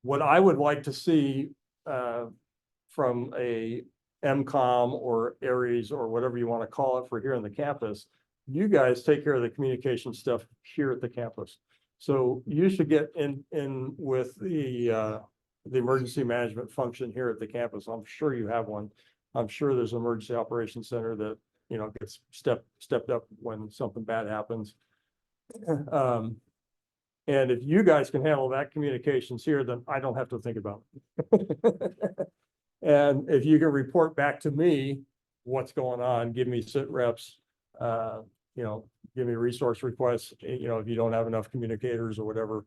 What I would like to see from a MCOM or ARES or whatever you want to call it for here on the campus, you guys take care of the communication stuff here at the campus. So you should get in with the emergency management function here at the campus. I'm sure you have one. I'm sure there's an emergency operations center that gets stepped up when something bad happens. And if you guys can handle that communications here, then I don't have to think about it. And if you can report back to me what's going on, give me sit reps, give me resource requests, if you don't have enough communicators or whatever,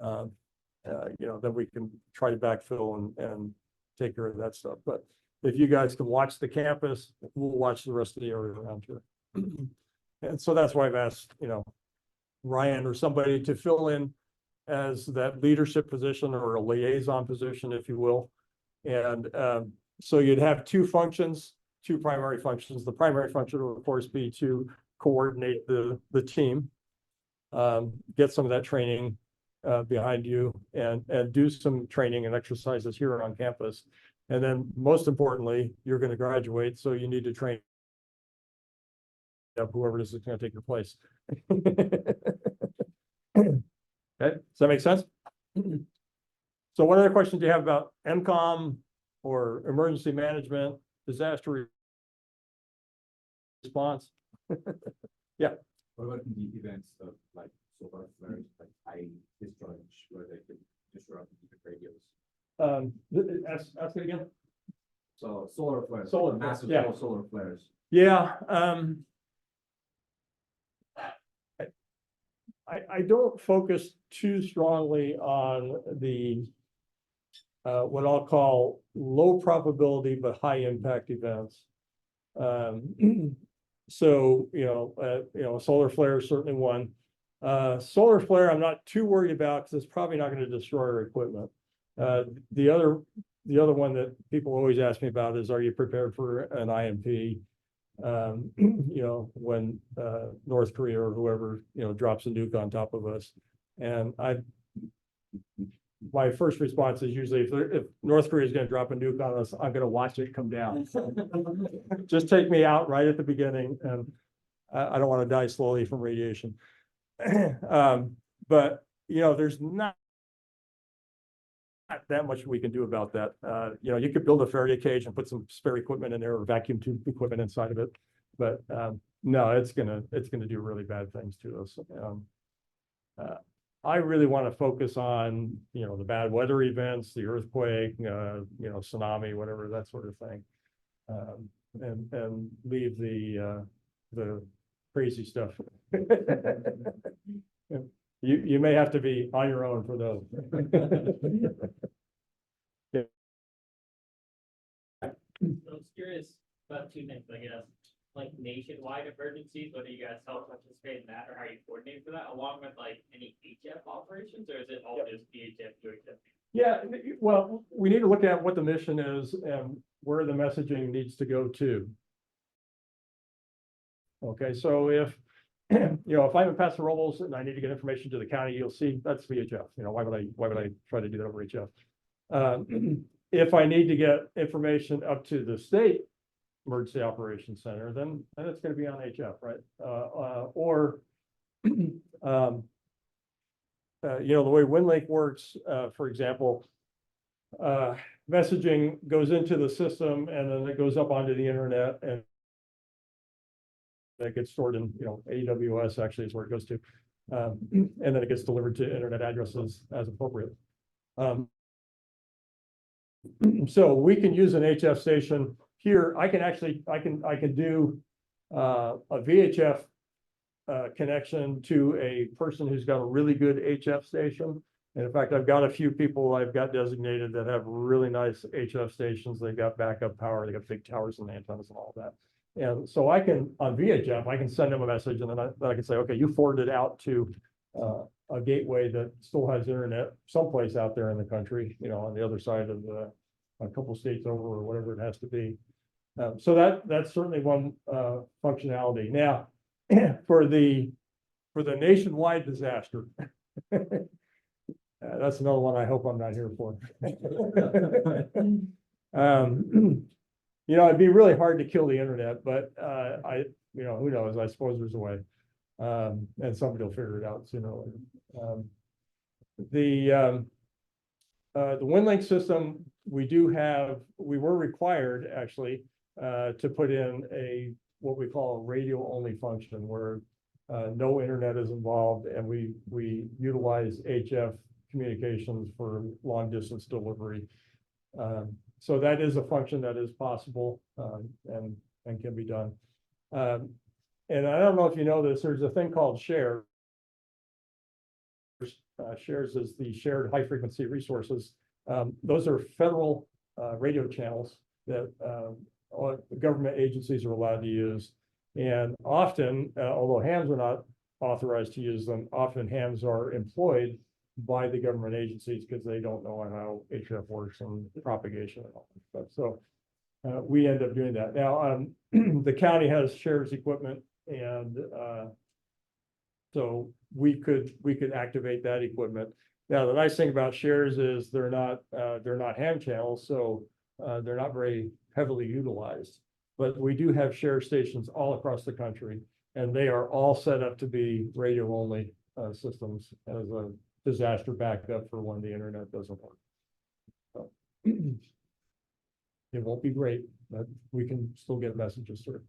then we can try to backfill and take care of that stuff. But if you guys can watch the campus, we'll watch the rest of the area around here. And so that's why I've asked, Ryan or somebody to fill in as that leadership position or a liaison position, if you will. And so you'd have two functions, two primary functions. The primary function will, of course, be to coordinate the team, get some of that training behind you, and do some training and exercises here on campus. And then most importantly, you're going to graduate, so you need to train up whoever it is that's going to take your place. Okay, does that make sense? So what other questions do you have about MCOM or emergency management, disaster response? Yeah. What about the events of like solar flares, like high discharge, where they could disrupt the radios? Ask it again. So solar flares. Solar flares, Massive yeah. solar flares. Yeah, I don't focus too strongly on the what I'll call low probability but high impact events. So a solar flare is certainly one. Solar flare I'm not too worried about because it's probably not going to destroy our equipment. The other one that people always ask me about is, are you prepared for an IMP? When North Korea or whoever, drops a nuke on top of us. And my first response is usually if North Korea is going to drop a nuke on us, I'm going to watch it come down. Just take me out right at the beginning, and I don't want to die slowly from radiation. But there's not that much we can do about that. You could build a Faraday cage and put some spare equipment in there, or vacuum tube equipment inside of it. But no, it's gonna do really bad things to us. I really want to focus on the bad weather events, the earthquake, tsunami, whatever, that sort of thing, and leave the crazy stuff. You may have to be on your own for those. Yeah. I was curious about two things, I guess, like nationwide emergencies, whether you guys help participate in that or how you coordinate for that, along with like any HF operations, or is it all just VHF, UHF? Yeah, well, we need to look at what the mission is and where the messaging needs to go to. Okay, so if if I'm in Paso Robles and I need to get information to the county, you'll see that's VHF. Why would I try to do that over HF? If I need to get information up to the state emergency operations center, then it's going to be on HF, right? Or the way WinLink works, for example, messaging goes into the system and then it goes up onto the internet, and that gets stored in AWS actually is where it goes to, and then it gets delivered to internet addresses as appropriate. So we can use an HF station here. I can do a VHF connection to a person who's got a really good HF station. And in fact, I've got a few people I've got designated that have really nice HF stations. They've got backup power, they got big towers and antennas and all that. And so I can, on VHF, I can send them a message, and then I can say, okay, you forward it out to a gateway that still has internet someplace out there in the country, on the other side of a couple states over, or whatever it has to be. So that's certainly one functionality. Now, for the nationwide disaster, that's another one I hope I'm not here for. It'd be really hard to kill the internet, but who knows? I suppose there's a way, and somebody will figure it out sooner or later. The WinLink system, we were required actually to put in what we call a radio only function, where no internet is involved, and we utilize HF communications for long distance delivery. So that is a function that is possible and can be done. And I don't know if you know this, there's a thing called SHARES. SHARES is the Shared High Frequency Resources. Those are federal radio channels that government agencies are allowed to use. And often, although hams are not authorized to use them, often hams are employed by the government agencies because they don't know how HF works and propagation and all that stuff. So we end up doing that. Now, the county has shares equipment and so we could activate that equipment. Now, the nice thing about shares is they're not ham channels, so they're not very heavily utilized. But we do have share stations all across the country, and they are all set up to be radio only systems as a disaster backup for when the internet doesn't work. So, it won't be great, but we can still get messages through.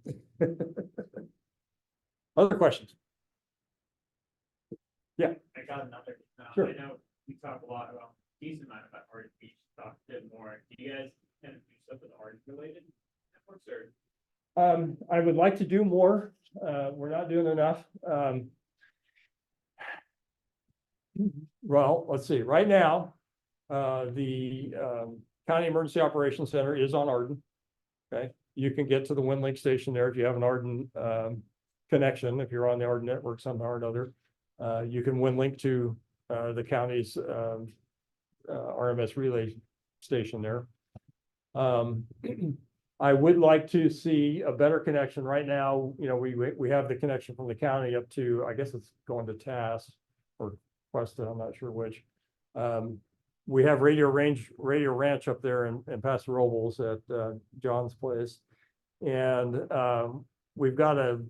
Other questions? I got another, Sure. I know we talk a lot about, decent amount about art, we should talk a bit more. Do you guys kind of do stuff with art related networks or? I would like to do more. We're not doing enough. Well, let's see, right now, the County Emergency Operations Center is on Arden. Okay, you can get to the WinLink station there if you have an Arden connection. If you're on the Arden network somehow or another, you can WinLink to the county's RMS relay station there. I would like to see a better connection right now. You know, we have the connection from the county up to, I guess it's going to Tass or Weston, I'm not sure which. We have Radio Ranch up there in Paso Robles at John's place. And we've got a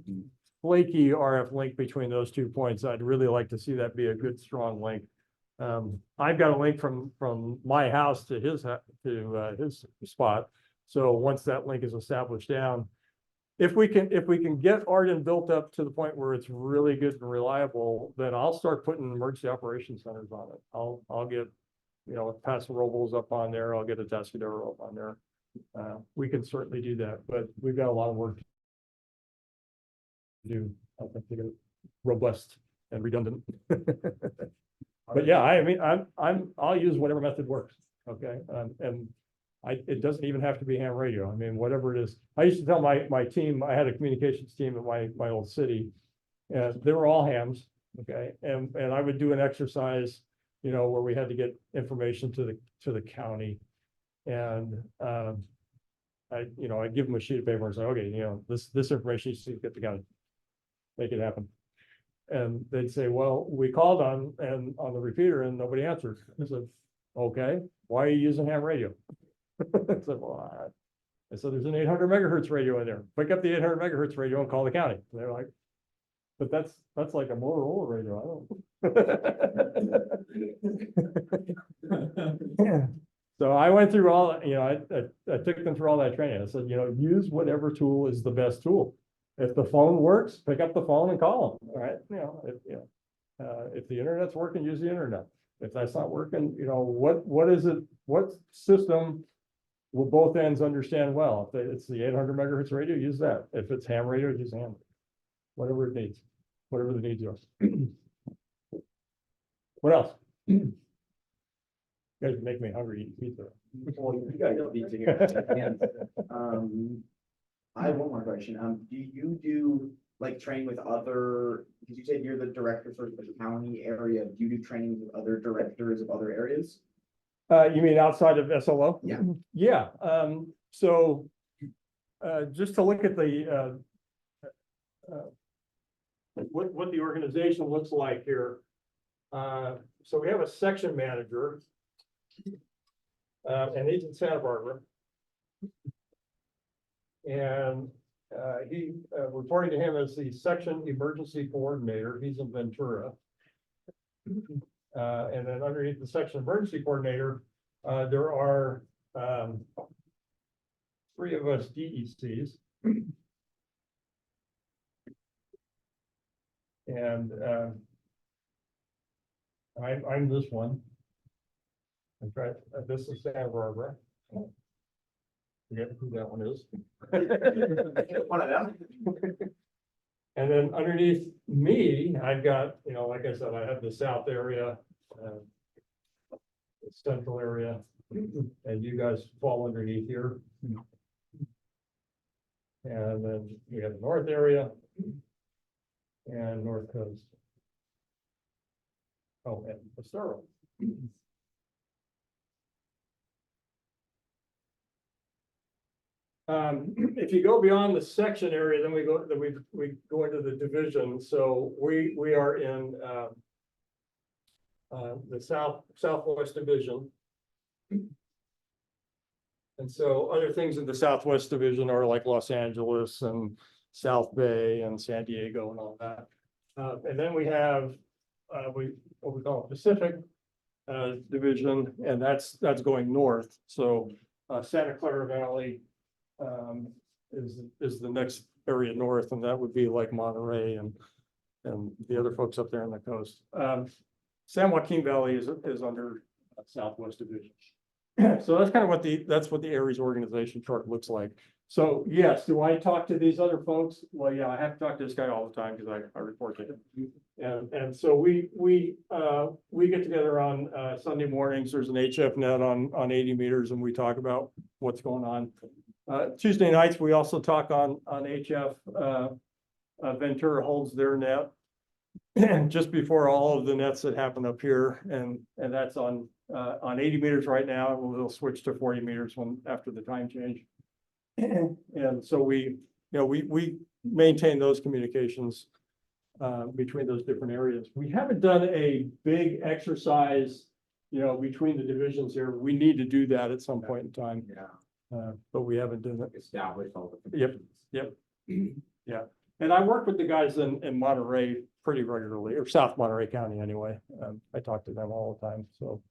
flaky RF link between those 2 points. I'd really like to see that be a good, strong link. I've got a link from my house to his spot. So once that link is established down, if we can get Arden built up to the point where it's really good and reliable, then I'll start putting emergency operations centers on it. I'll get, you know, Paso Robles up on there. I'll get a Atascadero up on there. We can certainly do that, but we've got a lot of work to do. I think to get it robust and redundant. But yeah, I mean, I'll use whatever method works. Okay, and it doesn't even have to be ham radio. I mean, whatever it is. I used to tell my team, I had a communications team at my old city, and they were all hams. Okay, and I would do an exercise, you know, where we had to get information to the county, and I'd give them a sheet of paper and say, okay, you know, this information you see get the county, make it happen. And they'd say, well, we called on the repeater and nobody answered. I said, okay, why are you using ham radio? I said, well, I said, there's an 800 megahertz radio in there. Pick up the 800 megahertz radio and call the county. And they're like, but that's like a Motorola radio. I don't. So I went through all, you know, I took them through all that training. I said, you know, use whatever tool is the best tool. If the phone works, pick up the phone and call them. All right. You know, if the internet's working, use the internet. If that's not working, you know, what is it? What system will both ends understand well? If it's the 800 megahertz radio, use that. If it's ham radio, use ham. Whatever it needs, whatever the needs are. What else? You guys make me hungry eating pizza. Well, you guys don't need to hear. I have one more question. Do you do like train with other, because you said you're the director for the county area, do you do training with other directors of other areas? You mean outside of SLO? Yeah. Yeah, so just to look at the what the organization looks like here. So we have a section manager, and he's in Santa Barbara. And he reporting to him as the section emergency coordinator. He's in Ventura. And then underneath the section emergency coordinator, there are 3 of us DECs. And I'm this one. I'm trying, this is Santa Barbara. Forget who that one is. One of them. And then underneath me, I've got, you know, like I said, I have the south area, the central area, and you guys fall underneath here. And then we have the north area and north coast. Oh, and the sterile. If you go beyond the section area, then we go into the division. So we are in the southwest division. And so other things in the southwest division are like Los Angeles and South Bay and San Diego and all that. And then we have what we call Pacific division, and that's going north. So Santa Clara Valley is the next area north, and that would be like Monterey and the other folks up there on the coast. San Joaquin Valley is under Southwest Division. So that's kind of what the ARES organization chart looks like. So yes, do I talk to these other folks? Well, yeah, I have to talk to this guy all the time because I report to him. And so we get together on Sunday mornings. There's an HF net on 80 meters, and we talk about what's going on. Tuesday nights, we also talk on HF. Ventura holds their net just before all of the nets that happen up here, and that's on 80 meters right now, and we'll switch to 40 meters after the time change. And so we maintain those communications between those different areas. We haven't done a big exercise, between the divisions here. We need to do that at some point in time. Yeah. But we haven't done it. Establish all the. Yep. Yeah. And I work with the guys in Monterey pretty regularly, or South Monterey County anyway. I talk to them all the time, so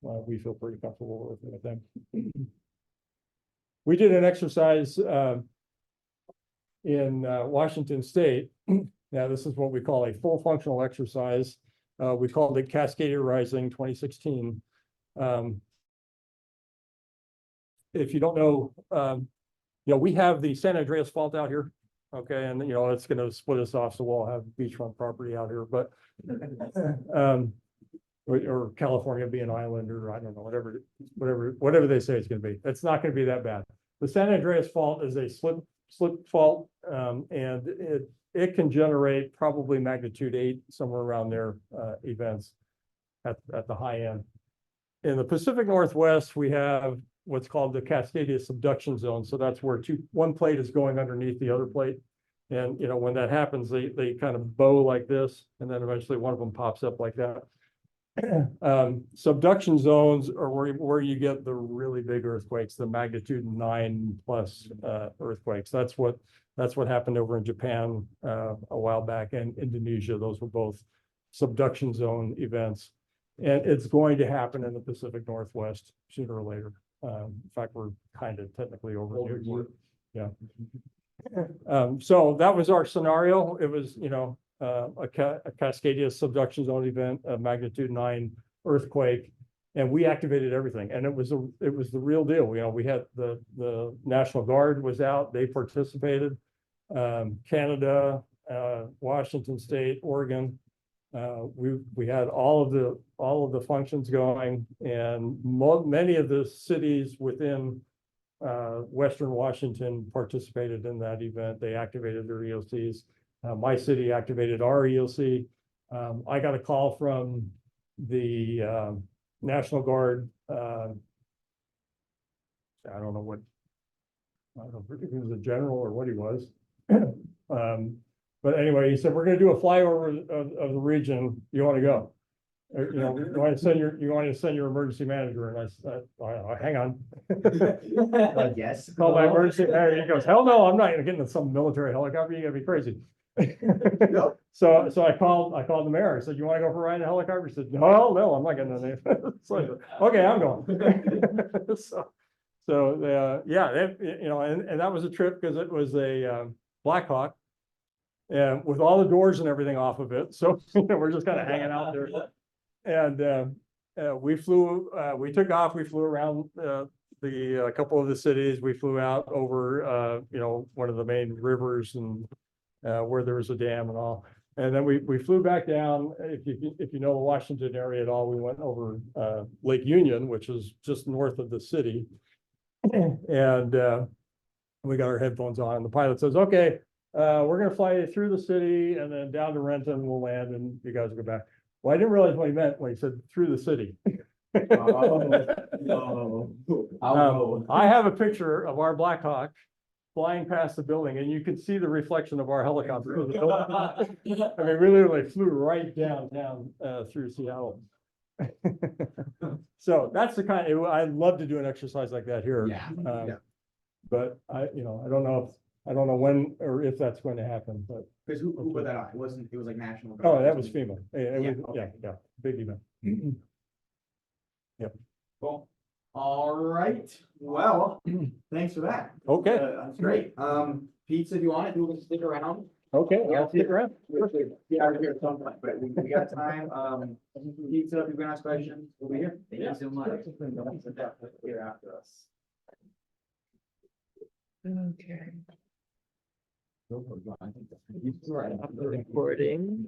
we feel pretty comfortable working with them. We did an exercise in Washington State. Now, this is what we call a full functional exercise. We called it Cascadia Rising 2016. If you don't know, we have the San Andreas Fault out here. Okay, and it's going to split us off, so we'll have beachfront property out here, but or California be an island, or I don't know, whatever they say it's going to be. It's not going to be that bad. The San Andreas Fault is a slip fault, and it can generate probably magnitude 8, somewhere around there, events at the high end. In the Pacific Northwest, we have what's called the Cascadia subduction zone. So that's where one plate is going underneath the other plate. And, when that happens, they kind of bow like this, and then eventually one of them pops up like that. Subduction zones are where you get the really big earthquakes, the magnitude 9+ earthquakes. That's what happened over in Japan a while back, and Indonesia. Those were both subduction zone events. And it's going to happen in the Pacific Northwest sooner or later. In fact, we're kind of technically over here. Yeah. So that was our scenario. It was, a Cascadia subduction zone event, a magnitude 9 earthquake, and we activated everything. And it was the real deal. We had the National Guard was out. They participated. Canada, Washington State, Oregon. We had all of the functions going, and many of the cities within Western Washington participated in that event. They activated their EOCs. My city activated our EOC. I got a call from the National Guard. I don't know if he was a general or what he was. But anyway, he said, we're going to do a flyover of the region. You want to go? You want to send your emergency manager? And I said, hang on. Yes. Call my emergency manager. He goes, hell no, I'm not going to get into some military helicopter. You're going to be crazy. Nope. So I called the mayor. I said, you want to go for a ride in a helicopter? He said, no, I'm not getting on it. So, okay, I'm going. And that was a trip because it was a Blackhawk. And with all the doors and everything off of it. So we're just kind of hanging out there. And we took off, we flew around a couple of the cities. We flew out over, one of the main rivers and where there was a dam and all. And then we flew back down. If you know the Washington area at all, we went over Lake Union, which is just north of the city. And we got our headphones on, and the pilot says, okay, we're going to fly you through the city and then down to Renton, we'll land and you guys will go back. Well, I didn't realize what he meant when he said through the city. I have a picture of our Black Hawk flying past the building, and you can see the reflection of our helicopter. I mean, we literally flew right downtown through Seattle. So that's the kind, I'd love to do an exercise like that here. Yeah. But I don't know when or if that's going to happen, but, Because who put that on? It wasn't, it was like National. oh, Guard. that was FEMA. It Yeah, was- okay. Yeah, big event. Cool. All right, well, thanks for that. Okay. That's great. Pizza, if you want it, you can stick around. Okay, I'll stick around. Get out of here at some point, but we got time. Pizza, if you're gonna ask questions, we'll be here. Thank you so much. Here after us. Okay. Recording.